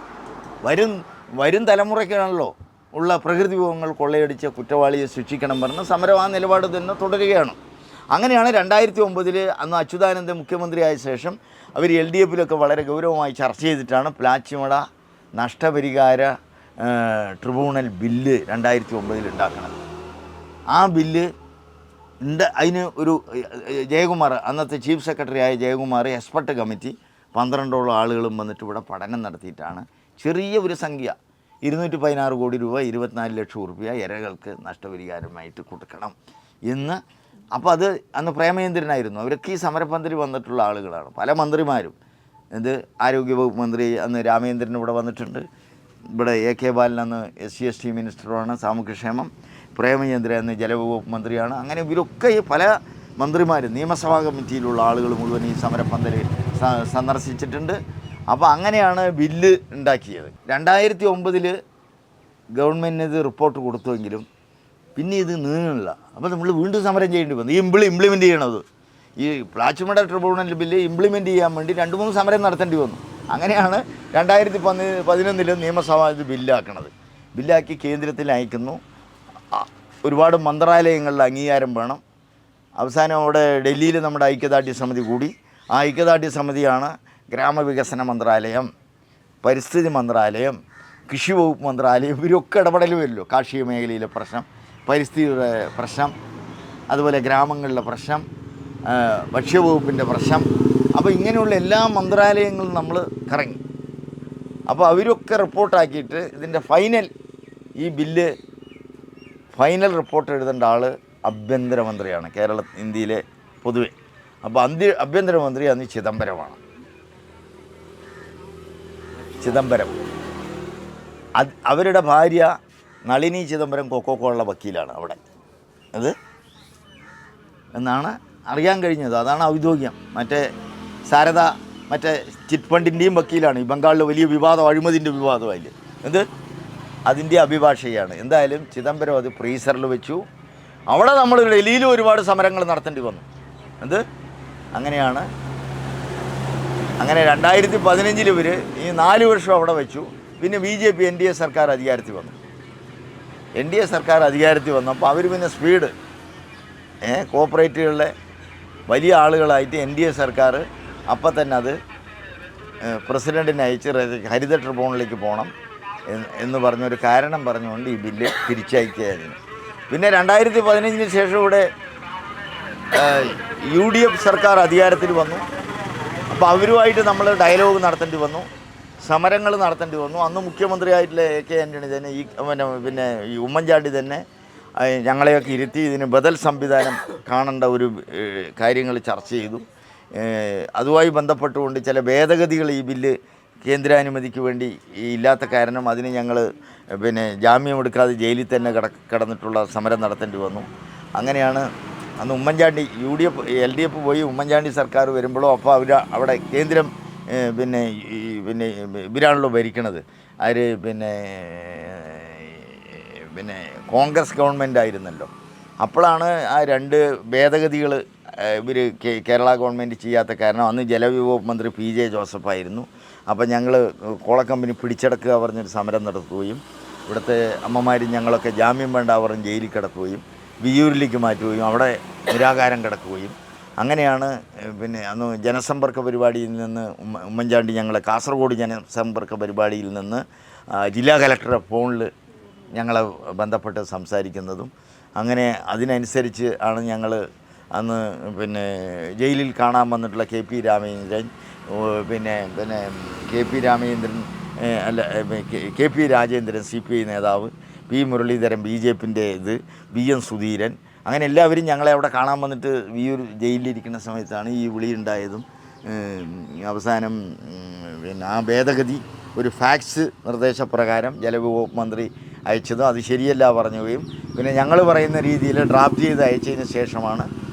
വരും തലമുറയ്ക്കാണല്ലോ ഉള്ള പ്രകൃതി വിഭവങ്ങൾ കൊള്ളയടിച്ച കുറ്റവാളിയെ ശിക്ഷിക്കണം പറഞ്ഞ് സമരം ആ നിലപാട് തന്നെ തുടരുകയാണ്. അങ്ങനെയാണ് 2009 അന്ന് അച്യുതാനന്ദൻ മുഖ്യമന്ത്രിയായ ശേഷം അവർ LDF-ലൊക്കെ വളരെ ഗൗരവമായി ചർച്ച ചെയ്തിട്ടാണ് പ്ലാച്ചിമട നഷ്ടപരിഹാര ട്രിബ്യൂണൽ ബില്ല് 2009 ഉണ്ടാക്കുന്നത്. ആ ബില്ല് അതിന് ഒരു ജയകുമാർ, അന്നത്തെ ചീഫ് സെക്രട്ടറി ആയ ജയകുമാർ, എക്സ്പെർട്ട് കമ്മിറ്റി 12ഓളം ആളുകളും വന്നിട്ട് ഇവിടെ പഠനം നടത്തിയിട്ടാണ് ചെറിയ ഒരു സംഖ്യ 216 കോടി രൂപ, 24 ലക്ഷം രൂപ ഇരകൾക്ക് നഷ്ടപരിഹാരമായിട്ട് കൊടുക്കണം എന്ന്. അപ്പോൾ അത് അന്ന് പ്രേമചന്ദ്രനായിരുന്നു. അവരൊക്കെ ഈ സമരപന്തലിൽ വന്നിട്ടുള്ള ആളുകളാണ്, പല മന്ത്രിമാരും. ഇത് ആരോഗ്യവകുപ്പ് മന്ത്രി അന്ന് രാമചന്ദ്രൻ ഇവിടെ വന്നിട്ടുണ്ട്. ഇവിടെ AK ബാലൻ അന്ന് SC/ST മിനിസ്റ്ററാണ്, സാമൂഹ്യക്ഷേമം. പ്രേമചന്ദ്രൻ അന്ന് ജലവകുപ്പ് മന്ത്രിയാണ്. അങ്ങനെ ഇവരൊക്കെ പല മന്ത്രിമാരും, നിയമസഭാ കമ്മിറ്റിയിലുള്ള ആളുകൾ മുഴുവൻ ഈ സമരപന്തൽ സന്ദർശിച്ചിട്ടുണ്ട്. അപ്പോൾ അങ്ങനെയാണ് ബില്ല് ഉണ്ടാക്കിയത്. 2009 ഗവൺമെൻറ്റിന് ഇത് റിപ്പോർട്ട് കൊടുത്തുവെങ്കിലും പിന്നെ ഇത് നീങ്ങുന്നില്ല. അപ്പോൾ നമ്മൾ വീണ്ടും സമരം ചെയ്യേണ്ടി വന്നു. ഈ ഇംപ്ലിമെൻ്റ് ചെയ്യണത്, ഈ പ്ലാച്ചിമട ട്രിബ്യൂണൽ ബില്ല് ഇംപ്ലിമെൻ്റ് ചെയ്യാൻ വേണ്ടി 2-3 സമരം നടത്തേണ്ടി വന്നു. അങ്ങനെയാണ് 2011 നിയമസഭ ഇത് ബില്ലാക്കി കേന്ദ്രത്തിൽ അയക്കുന്നു. ഒരുപാട് മന്ത്രാലയങ്ങളിൽ അംഗീകാരം വേണം. അവസാനം അവിടെ ഡൽഹിയിൽ നമ്മുടെ ഐക്യദാർഢ്യ സമിതി കൂടി. ആ ഐക്യദാർഢ്യ സമിതിയാണ് ഗ്രാമവികസന മന്ത്രാലയം, പരിസ്ഥിതി മന്ത്രാലയം, കൃഷി വകുപ്പ് മന്ത്രാലയം, ഇവരൊക്കെ ഇടപെടൽ വരുമല്ലോ. കാർഷിക മേഖലയിലെ പ്രശ്നം, പരിസ്ഥിതിയുടെ പ്രശ്നം, അതുപോലെ ഗ്രാമങ്ങളിലെ പ്രശ്നം, ഭക്ഷ്യവകുപ്പിൻ്റെ പ്രശ്നം. അപ്പോൾ ഇങ്ങനെയുള്ള എല്ലാ മന്ത്രാലയങ്ങളും നമ്മൾ കറങ്ങി. അപ്പോൾ അവരൊക്കെ റിപ്പോർട്ടാക്കിയിട്ട് ഇതിൻ്റെ ഈ ബില്ല് ഫൈനൽ റിപ്പോർട്ട് എഴുതേണ്ട ആൾ ആഭ്യന്തരമന്ത്രിയാണ്, ഇന്ത്യയിലെ പൊതുവെ. അപ്പോൾ ആഭ്യന്തരമന്ത്രി അന്ന് ചിദംബരമാണ്. അവരുടെ ഭാര്യ നളിനി ചിദംബരം കൊക്കോക്കോള വക്കീലാണ് അവിടെ എന്നാണ് അറിയാൻ കഴിഞ്ഞത്. അതാണ് ഔദ്യോഗികം. സാരദ ചിറ്റ് ഫണ്ടിൻ്റെയും വക്കീലാണ്. ഈ ബംഗാളിലെ വലിയ വിവാദം, അഴിമതിൻ്റെ വിവാദമായില്ലേ അതിൻ്റെ അഭിഭാഷകയാണ്. എന്തായാലും ചിദംബരം അത് ഫ്രീസറിൽ വെച്ചു. അവിടെ നമ്മൾ ഡൽഹിയിലും ഒരുപാട് സമരങ്ങൾ നടത്തേണ്ടി വന്നു. അങ്ങനെ 2015 ഇവർ ഈ 4 വർഷം അവിടെ വെച്ചു. പിന്നെ BJP NDA സർക്കാർ അധികാരത്തിൽ വന്നപ്പോൾ അവർ പിന്നെ സ്പീഡ് കോപ്പറേറ്റീവുകളിലെ വലിയ ആളുകളായിട്ട് NDA സർക്കാർ അപ്പം തന്നെ അത് പ്രസിഡൻറ്റിനെ അയച്ച് ഹരിത ട്രിബ്യൂണലിലേക്ക് പോകണം എന്ന് പറഞ്ഞൊരു കാരണം പറഞ്ഞുകൊണ്ട് ഈ ബില്ല് തിരിച്ചയക്കുകയായിരുന്നു. പിന്നെ 2015 ശേഷം ഇവിടെ UDF സർക്കാർ അധികാരത്തിൽ വന്നു. അപ്പോൾ അവരുമായിട്ട് നമ്മൾ ഡയലോഗ് നടത്തേണ്ടി വന്നു, സമരങ്ങൾ നടത്തേണ്ടി വന്നു. അന്ന് മുഖ്യമന്ത്രിയായിട്ടുള്ള AK ആൻ്റണി തന്നെ പിന്നെ ഈ ഉമ്മൻചാണ്ടി തന്നെ ഞങ്ങളെയൊക്കെ ഇരുത്തി ഇതിന് ബദൽ സംവിധാനം കാണേണ്ട ഒരു കാര്യങ്ങൾ ചർച്ച ചെയ്തു. അതുമായി ബന്ധപ്പെട്ടുകൊണ്ട് ചില ഭേദഗതികൾ ഈ ബില്ല് കേന്ദ്രാനുമതിക്ക് വേണ്ടി ഇല്ലാത്ത കാരണം അതിന് ഞങ്ങൾ ജാമ്യമെടുക്കാതെ ജയിലിൽ തന്നെ കിടന്നിട്ടുള്ള സമരം നടത്തേണ്ടി വന്നു. അങ്ങനെയാണ് അന്ന് ഉമ്മൻചാണ്ടി LDF പോയി ഉമ്മൻചാണ്ടി സർക്കാർ വരുമ്പോഴോ അപ്പോൾ അവിടെ കേന്ദ്രം ഇവരാണല്ലോ ഭരിക്കണത്. കോൺഗ്രസ് ഗവൺമെൻറ് ആയിരുന്നല്ലോ. അപ്പോഴാണ് ആ 2 ഭേദഗതികൾ കേരള ഗവൺമെൻറ് ചെയ്യാത്ത കാരണം അന്ന് ജലവിഭവ മന്ത്രി PJ ജോസഫായിരുന്നു. അപ്പം ഞങ്ങൾ കോളക്കമ്പനി പിടിച്ചടക്കുക പറഞ്ഞൊരു സമരം നടത്തുകയും ഇവിടുത്തെ അമ്മമാരും ഞങ്ങളൊക്കെ ജാമ്യം വേണ്ട പറഞ്ഞ് ജയിലിൽ കിടക്കുകയും വിയ്യൂരിലേക്ക് മാറ്റുകയും അവിടെ നിരാകാരം കിടക്കുകയും അങ്ങനെയാണ് അന്ന് ജനസമ്പർക്ക പരിപാടിയിൽ നിന്ന് ഉമ്മൻചാണ്ടി ഞങ്ങളെ കാസർഗോഡ് ജനസമ്പർക്ക പരിപാടിയിൽ നിന്ന് ജില്ലാ കലക്ടറുടെ ഫോണിൽ ഞങ്ങളെ ബന്ധപ്പെട്ട് സംസാരിക്കുന്നതും അങ്ങനെ അതിനനുസരിച്ച് ആണ് ഞങ്ങൾ അന്ന് ജയിലിൽ കാണാൻ വന്നിട്ടുള്ള KP Ramachandran KP Rajendran CPI നേതാവ്, P മുരളീധരൻ BJPൻ്റെ BN സുധീരൻ, അങ്ങനെ എല്ലാവരും ഞങ്ങളെ അവിടെ കാണാൻ വന്നിട്ട് വിയ്യൂർ ജയിലിലിരിക്കുന്ന സമയത്താണ് ഈ വിളി ഉണ്ടായതും അവസാനം ആ ഭേദഗതി ഒരു ഫാക്സ് നിർദ്ദേശപ്രകാരം ജലവകുപ്പ് മന്ത്രി അയച്ചതും അത് ശരിയല്ല പറഞ്ഞുകയും പിന്നെ ഞങ്ങൾ പറയുന്ന രീതിയിൽ ഡ്രാഫ്റ്റ് ചെയ്ത് അയച്ചതിന് ശേഷമാണ്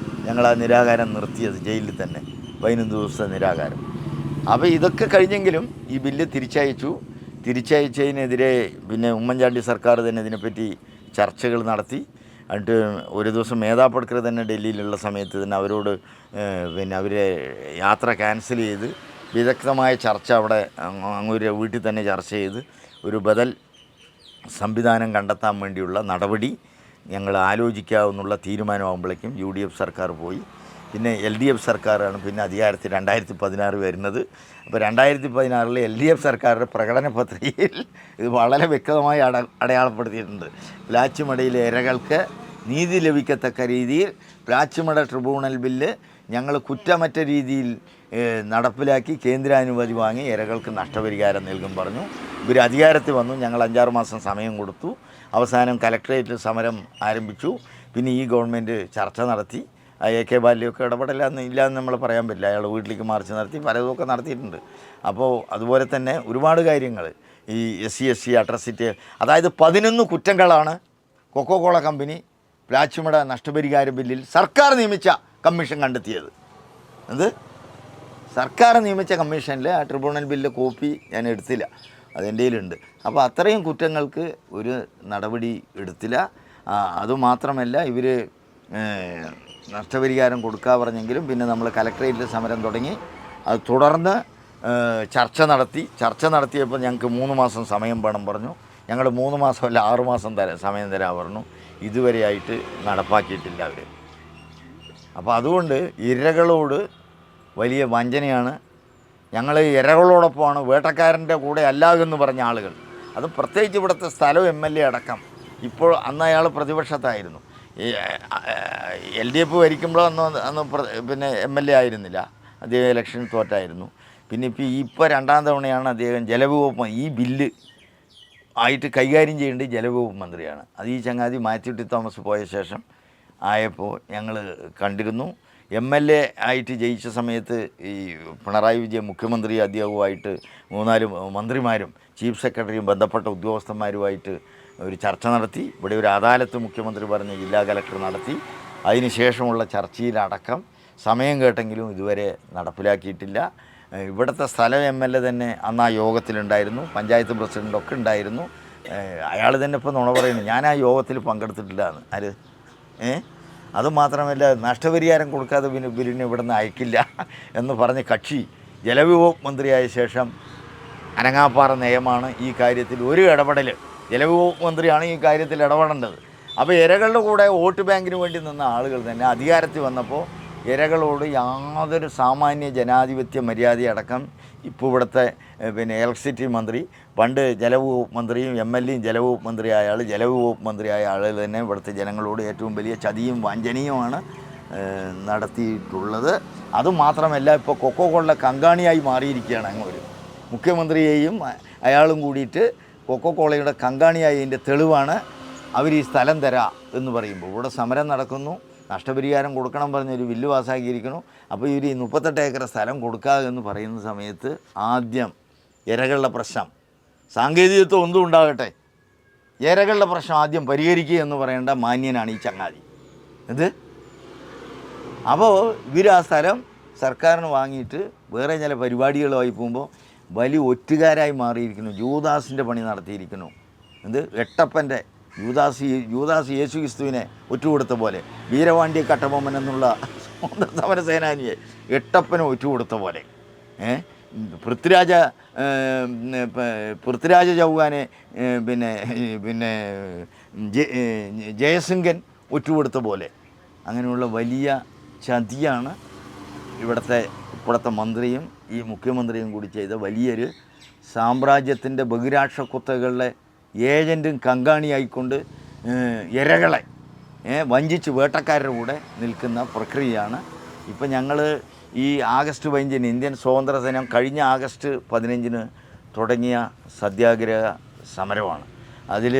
ഞങ്ങൾ ആ നിരാകാരം നിർത്തിയത്, ജയിലിൽ തന്നെ 15 ദിവസത്തെ നിരാകാരം. അപ്പോൾ ഇതൊക്കെ കഴിഞ്ഞെങ്കിലും ഈ ബില്ല് തിരിച്ചയച്ചതിനെതിരെ ഉമ്മൻചാണ്ടി സർക്കാർ തന്നെ ഇതിനെപ്പറ്റി ചർച്ചകൾ നടത്തി. എന്നിട്ട് ഒരു ദിവസം മേധാ പട്കർ തന്നെ ഡൽഹിയിലുള്ള സമയത്ത് തന്നെ അവരോട് അവരെ യാത്ര ക്യാൻസൽ ചെയ്ത് വിദഗ്ധമായ ചർച്ച അവിടെ അങ്ങൊരു വീട്ടിൽ തന്നെ ചർച്ച ചെയ്ത് ഒരു ബദൽ സംവിധാനം കണ്ടെത്താൻ വേണ്ടിയുള്ള നടപടി ഞങ്ങൾ ആലോചിക്കാവുന്നുള്ള തീരുമാനമാകുമ്പോഴേക്കും UDF സർക്കാർ പോയി. പിന്നെ LDF സർക്കാരാണ് പിന്നെ അധികാരത്തിൽ 2016 വരുന്നത്. അപ്പോൾ 2016 LDF സർക്കാരുടെ പ്രകടന പത്രികയിൽ ഇത് വളരെ വ്യക്തമായി അടയാളപ്പെടുത്തിയിട്ടുണ്ട്. പ്ലാച്ചിമടയിലെ ഇരകൾക്ക് നീതി ലഭിക്കത്തക്ക രീതിയിൽ പ്ലാച്ചിമട ട്രിബ്യൂണൽ ബില്ല് ഞങ്ങൾ കുറ്റമറ്റ രീതിയിൽ നടപ്പിലാക്കി കേന്ദ്രാനുമതി വാങ്ങി ഇരകൾക്ക് നഷ്ടപരിഹാരം നൽകും പറഞ്ഞു. ഇവർ അധികാരത്തിൽ വന്നു. ഞങ്ങൾ 5-6 മാസം സമയം കൊടുത്തു. അവസാനം കലക്ട്രേറ്റിൽ സമരം ആരംഭിച്ചു. പിന്നെ ഈ ഗവൺമെൻറ് ചർച്ച നടത്തി. AK ബാല്യമൊക്കെ ഇല്ലാന്ന് നമ്മൾ പറയാൻ പറ്റില്ല. അയാൾ വീട്ടിലേക്ക് മാർച്ച് നടത്തി, പലതുമൊക്കെ നടത്തിയിട്ടുണ്ട്. അപ്പോൾ അതുപോലെ തന്നെ ഒരുപാട് കാര്യങ്ങൾ ഈ SC അട്രസിറ്റി, അതായത് 11 കുറ്റങ്ങളാണ് കൊക്കോകോള കമ്പനി പ്ലാച്ചിമട നഷ്ടപരിഹാര ബില്ലിൽ സർക്കാർ നിയമിച്ച കമ്മീഷൻ കണ്ടെത്തിയത്. സർക്കാർ നിയമിച്ച കമ്മീഷനിൽ ആ ട്രിബ്യൂണൽ ബില്ല് കോപ്പി ഞാൻ എടുത്തില്ല, അതെൻ്റെ കയ്യിലുണ്ട്. അപ്പോൾ അത്രയും കുറ്റങ്ങൾക്ക് ഒരു നടപടി എടുത്തില്ല. അതുമാത്രമല്ല ഇവർ നഷ്ടപരിഹാരം കൊടുക്കാൻ പറഞ്ഞെങ്കിലും പിന്നെ നമ്മൾ കലക്ട്രേറ്റിൽ സമരം തുടങ്ങി. അത് തുടർന്ന് ചർച്ച നടത്തിയപ്പോൾ ഞങ്ങൾക്ക് 3 മാസം സമയം വേണം പറഞ്ഞു. ഞങ്ങൾ 3 മാസമല്ല 6 മാസം സമയം തരാൻ പറഞ്ഞു. ഇതുവരെയായിട്ട് നടപ്പാക്കിയിട്ടില്ല അവർ. അപ്പോൾ അതുകൊണ്ട് ഇരകളോട് വലിയ വഞ്ചനയാണ്. ഞങ്ങൾ ഇരകളോടൊപ്പമാണ്, വേട്ടക്കാരൻ്റെ കൂടെ അല്ലാതെന്ന് പറഞ്ഞ ആളുകൾ. അത് പ്രത്യേകിച്ച് ഇവിടുത്തെ സ്ഥലം MLA അടക്കം. ഇപ്പോൾ അന്ന് അയാൾ പ്രതിപക്ഷത്തായിരുന്നു. ഈ LDF ഭരിക്കുമ്പോഴോ അന്ന് പിന്നെ MLA ആയിരുന്നില്ല, അദ്ദേഹം ഇലക്ഷൻ തോറ്റായിരുന്നു. പിന്നെ ഇപ്പോൾ 2ാം തവണയാണ് അദ്ദേഹം ജലവകുപ്പ് ഈ ബില്ല് ആയിട്ട് കൈകാര്യം ചെയ്യേണ്ടത് ജലവകുപ്പ് മന്ത്രിയാണ്. അത് ഈ ചങ്ങാതി മാത്യു ടി തോമസ് പോയ ശേഷം ആയപ്പോൾ ഞങ്ങൾ കണ്ടിരുന്നു. MLA ആയിട്ട് ജയിച്ച സമയത്ത് ഈ പിണറായി വിജയൻ മുഖ്യമന്ത്രി അദ്ദേഹവുമായിട്ട് 3-4 മന്ത്രിമാരും ചീഫ് സെക്രട്ടറിയും ബന്ധപ്പെട്ട ഉദ്യോഗസ്ഥന്മാരുമായിട്ട് ഒരു ചർച്ച നടത്തി. ഇവിടെ ഒരു അദാലത്ത് മുഖ്യമന്ത്രി പറഞ്ഞ് ജില്ലാ കലക്ടർ നടത്തി. അതിന് ശേഷമുള്ള ചർച്ചയിലടക്കം സമയം കേട്ടെങ്കിലും ഇതുവരെ നടപ്പിലാക്കിയിട്ടില്ല. ഇവിടുത്തെ സ്ഥലം MLA തന്നെ അന്ന് ആ യോഗത്തിലുണ്ടായിരുന്നു, പഞ്ചായത്ത് പ്രസിഡൻ്റൊക്കെ ഉണ്ടായിരുന്നു. അയാൾ തന്നെ ഇപ്പോൾ നുണ പറയുന്നു, ഞാൻ ആ യോഗത്തിൽ പങ്കെടുത്തിട്ടില്ല എന്ന്. ആര് അതുമാത്രമല്ല, നഷ്ടപരിഹാരം കൊടുക്കാതെ ബില്ലിനെ ഇവിടെ നിന്ന് അയക്കില്ല എന്ന് പറഞ്ഞ കക്ഷി ജലവിഭവ മന്ത്രിയായ ശേഷം അനങ്ങാപ്പാറ നയമാണ് ഈ കാര്യത്തിൽ ഒരു ഇടപെടൽ. ജലവിഭവ മന്ത്രിയാണ് ഈ കാര്യത്തിൽ ഇടപെടേണ്ടത്. അപ്പോൾ ഇരകളുടെ കൂടെ വോട്ട് ബാങ്കിന് വേണ്ടി നിന്ന ആളുകൾ തന്നെ അധികാരത്തിൽ വന്നപ്പോൾ ഇരകളോട് യാതൊരു സാമാന്യ ജനാധിപത്യ മര്യാദയടക്കം ഇപ്പോൾ ഇവിടുത്തെ പിന്നെ ഇലക്ട്രിസിറ്റി മന്ത്രി, പണ്ട് ജലവകുപ്പ് മന്ത്രിയും MLAയും ജലവകുപ്പ് മന്ത്രിയായ ആൾ, ജലവകുപ്പ് മന്ത്രിയായ ആൾ തന്നെ ഇവിടുത്തെ ജനങ്ങളോട് ഏറ്റവും വലിയ ചതിയും വഞ്ചനയുമാണ് നടത്തിയിട്ടുള്ളത്. അതുമാത്രമല്ല, ഇപ്പോൾ കൊക്കോകോള കങ്കാണിയായി മാറിയിരിക്കുകയാണ് അങ്ങോട്ട്. മുഖ്യമന്ത്രിയെയും അയാളും കൂടിയിട്ട് കൊക്കോകോളയുടെ കങ്കാണിയായതിൻ്റെ തെളിവാണ് അവർ ഈ സ്ഥലം തരാം എന്ന് പറയുമ്പോൾ. ഇവിടെ സമരം നടക്കുന്നു, നഷ്ടപരിഹാരം കൊടുക്കണം പറഞ്ഞൊരു ബില്ല് പാസ്സാക്കിയിരിക്കണം. അപ്പോൾ ഇവർ ഈ 38 ഏക്കർ സ്ഥലം കൊടുക്കാതെ എന്ന് പറയുന്ന സമയത്ത് ആദ്യം ഇരകളുടെ പ്രശ്നം, സാങ്കേതികത്വം ഒന്നും ഉണ്ടാകട്ടെ, ഇരകളുടെ പ്രശ്നം ആദ്യം പരിഹരിക്കുക എന്ന് പറയേണ്ട മാന്യനാണ് ഈ ചങ്ങാതി. അപ്പോൾ ഇവർ ആ സ്ഥലം സർക്കാരിന് വാങ്ങിയിട്ട് വേറെ ചില പരിപാടികളുമായി പോകുമ്പോൾ വലിയ ഒറ്റുകാരായി മാറിയിരിക്കുന്നു. ജൂദാസിൻ്റെ പണി നടത്തിയിരിക്കുന്നു. എട്ടപ്പൻ്റെ യൂദാസ് യേശു ക്രിസ്തുവിനെ ഒറ്റുകൊടുത്ത പോലെ, വീരവാണ്ടിയ കട്ടബൊമ്മൻ എന്നുള്ള സമരസേനാനിയെ എട്ടപ്പനെ ഒറ്റുകൊടുത്ത പോലെ, പൃഥ്വിരാജ ചൗഹാനെ പിന്നെ ജയസിംഗൻ ഒറ്റുകൊടുത്ത പോലെ, അങ്ങനെയുള്ള വലിയ ചതിയാണ് ഇപ്പോഴത്തെ മന്ത്രിയും ഈ മുഖ്യമന്ത്രിയും കൂടി ചെയ്ത വലിയൊരു സാമ്രാജ്യത്തിൻ്റെ ബഹിരാഷ്ട്ര കുത്തകളുടെ ഏജൻറ്റും കങ്കാണിയായിക്കൊണ്ട് ഇരകളെ വഞ്ചിച്ച് വേട്ടക്കാരുടെ കൂടെ നിൽക്കുന്ന പ്രക്രിയയാണ്. ഇപ്പം ഞങ്ങൾ ഈ ആഗസ്റ്റ് 15 ഇന്ത്യൻ സ്വാതന്ത്ര്യ ദിനം കഴിഞ്ഞ ആഗസ്റ്റ് 15 തുടങ്ങിയ സത്യാഗ്രഹ സമരമാണ്. അതിൽ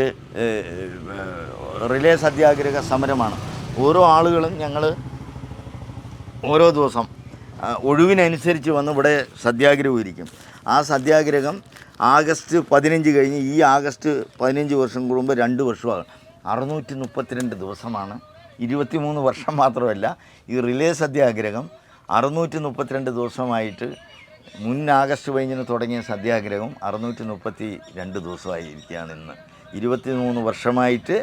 റിലേ സത്യാഗ്രഹ സമരമാണ്. ഓരോ ആളുകളും ഞങ്ങൾ ഓരോ ദിവസം ഒഴിവിനനുസരിച്ച് വന്ന് ഇവിടെ സത്യാഗ്രഹം ഇരിക്കും. ആ സത്യാഗ്രഹം ആഗസ്റ്റ് 15 കഴിഞ്ഞ് ഈ ആഗസ്റ്റ് 15 വർഷം കൂടുമ്പോൾ 2 വർഷമാണ്. 632 ദിവസമാണ്. 23 വർഷം മാത്രമല്ല, ഈ റിലേ സത്യാഗ്രഹം 632 ദിവസമായിട്ട് മുൻ ആഗസ്റ്റ് 15 തുടങ്ങിയ സത്യാഗ്രഹം 632 ദിവസമായിരിക്കുകയാണ് ഇന്ന്. 23 വർഷമായിട്ട്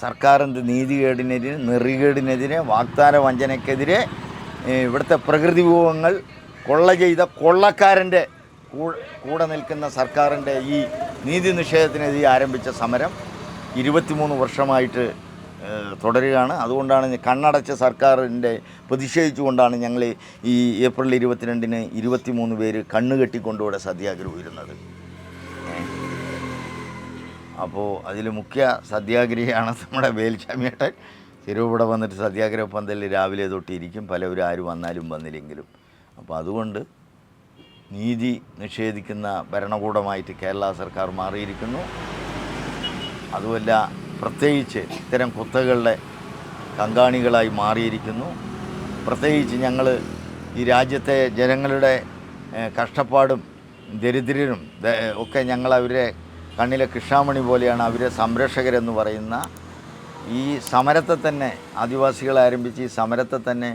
സർക്കാരിൻ്റെ നീതികേടിനെതിരെ, നെറികേടിനെതിരെ, വാഗ്ദാന വഞ്ചനയ്ക്കെതിരെ, ഇവിടുത്തെ പ്രകൃതി വിഭവങ്ങൾ കൊള്ള ചെയ്ത കൊള്ളക്കാരൻ്റെ കൂടെ നിൽക്കുന്ന സർക്കാരിൻ്റെ ഈ നീതി നിഷേധത്തിനെതിരെ ആരംഭിച്ച സമരം 23 വർഷമായിട്ട് തുടരുകയാണ്. അതുകൊണ്ടാണ് കണ്ണടച്ച സർക്കാരിൻ്റെ പ്രതിഷേധിച്ചുകൊണ്ടാണ് ഞങ്ങൾ ഈ ഏപ്രിൽ 22-ന് 23 പേര് കണ്ണുകെട്ടിക്കൊണ്ടുകൂടെ സത്യാഗ്രഹം ഇരുന്നത്. അപ്പോൾ അതിൽ മുഖ്യ സത്യാഗ്രഹിയാണ് നമ്മുടെ വേൽസ്വാമിയേട്ടൻ. തിരുവിടെ വന്നിട്ട് സത്യാഗ്രഹ പന്തലിൽ രാവിലെ തൊട്ടിരിക്കും, പലവരും ആരും വന്നാലും വന്നില്ലെങ്കിലും. അപ്പോൾ അതുകൊണ്ട് നീതി നിഷേധിക്കുന്ന ഭരണകൂടമായിട്ട് കേരള സർക്കാർ മാറിയിരിക്കുന്നു. അതുമല്ല, പ്രത്യേകിച്ച് ഇത്തരം കുത്തകളുടെ കങ്കാണികളായി മാറിയിരിക്കുന്നു. പ്രത്യേകിച്ച് ഞങ്ങൾ ഈ രാജ്യത്തെ ജനങ്ങളുടെ കഷ്ടപ്പാടും ദരിദ്രരും ഒക്കെ ഞങ്ങളവരെ കണ്ണിലെ കൃഷ്ണാമണി പോലെയാണ്. അവരെ സംരക്ഷകരെന്ന് പറയുന്ന ഈ സമരത്തെ തന്നെ, ആദിവാസികൾ ആരംഭിച്ച് ഈ സമരത്തെ തന്നെ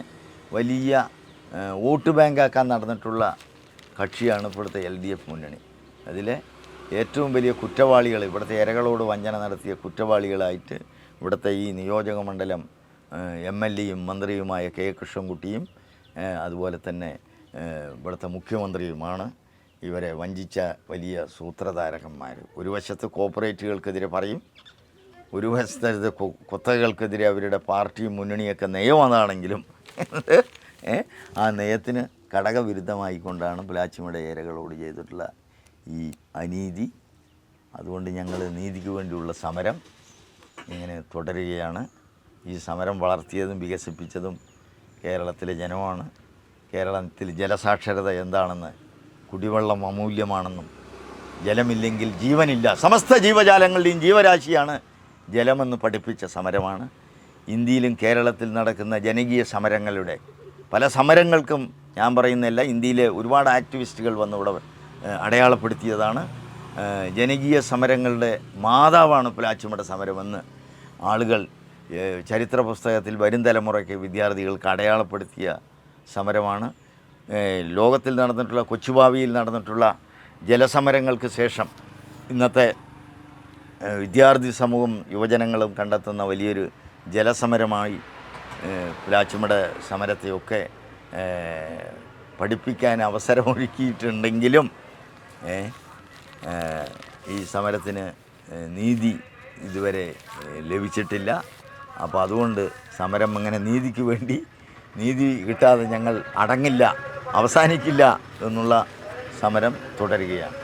വലിയ വോട്ട് ബാങ്കാക്കാൻ നടന്നിട്ടുള്ള കക്ഷിയാണ് ഇപ്പോഴത്തെ LDF മുന്നണി. അതിലെ ഏറ്റവും വലിയ കുറ്റവാളികൾ, ഇവിടുത്തെ ഇരകളോട് വഞ്ചന നടത്തിയ കുറ്റവാളികളായിട്ട് ഇവിടുത്തെ ഈ നിയോജക മണ്ഡലം MLAയും മന്ത്രിയുമായ K. കൃഷ്ണൻകുട്ടിയും അതുപോലെ തന്നെ ഇവിടുത്തെ മുഖ്യമന്ത്രിയുമാണ്. ഇവരെ വഞ്ചിച്ച വലിയ സൂത്രധാരകന്മാർ. ഒരു വശത്ത് കോർപ്പറേറ്റുകൾക്കെതിരെ പറയും, ഒരു വശത്ത് കുത്തകകൾക്കെതിരെ അവരുടെ പാർട്ടിയും മുന്നണിയൊക്കെ നയം അതാണെങ്കിലും ആ നയത്തിന് ഘടകവിരുദ്ധമായിക്കൊണ്ടാണ് പ്ലാച്ചിമട ഏരകളോട് ചെയ്തിട്ടുള്ള ഈ അനീതി. അതുകൊണ്ട് ഞങ്ങൾ നീതിക്ക് വേണ്ടിയുള്ള സമരം ഇങ്ങനെ തുടരുകയാണ്. ഈ സമരം വളർത്തിയതും വികസിപ്പിച്ചതും കേരളത്തിലെ ജനമാണ്. കേരളത്തിൽ ജലസാക്ഷരത എന്താണെന്ന്, കുടിവെള്ളം അമൂല്യമാണെന്നും ജലമില്ലെങ്കിൽ ജീവനില്ല, സമസ്ത ജീവജാലങ്ങളുടെയും ജീവരാശിയാണ് ജലമെന്ന് പഠിപ്പിച്ച സമരമാണ്. ഇന്ത്യയിലും കേരളത്തിൽ നടക്കുന്ന ജനകീയ സമരങ്ങളുടെ പല സമരങ്ങൾക്കും ഞാൻ പറയുന്നില്ല, ഇന്ത്യയിലെ ഒരുപാട് ആക്ടിവിസ്റ്റുകൾ വന്ന് ഇവിടെ അടയാളപ്പെടുത്തിയതാണ്. ജനകീയ സമരങ്ങളുടെ മാതാവാണ് പ്ലാച്ചിമട സമരമെന്ന് ആളുകൾ ചരിത്ര പുസ്തകത്തിൽ വരും തലമുറയ്ക്ക് വിദ്യാർത്ഥികൾക്ക് അടയാളപ്പെടുത്തിയ സമരമാണ്. ലോകത്തിൽ നടന്നിട്ടുള്ള, കൊച്ചുഭാവിയിൽ നടന്നിട്ടുള്ള ജലസമരങ്ങൾക്ക് ശേഷം ഇന്നത്തെ വിദ്യാർത്ഥി സമൂഹം യുവജനങ്ങളും കണ്ടെത്തുന്ന വലിയൊരു ജലസമരമായി പ്ലാച്ചിമട സമരത്തെയൊക്കെ പഠിപ്പിക്കാൻ അവസരമൊരുക്കിയിട്ടുണ്ടെങ്കിലും ഈ സമരത്തിന് നീതി ഇതുവരെ ലഭിച്ചിട്ടില്ല. അപ്പോൾ അതുകൊണ്ട് സമരം അങ്ങനെ നീതിക്ക് വേണ്ടി, നീതി കിട്ടാതെ ഞങ്ങൾ അടങ്ങില്ല, അവസാനിക്കില്ല എന്നുള്ള സമരം തുടരുകയാണ്.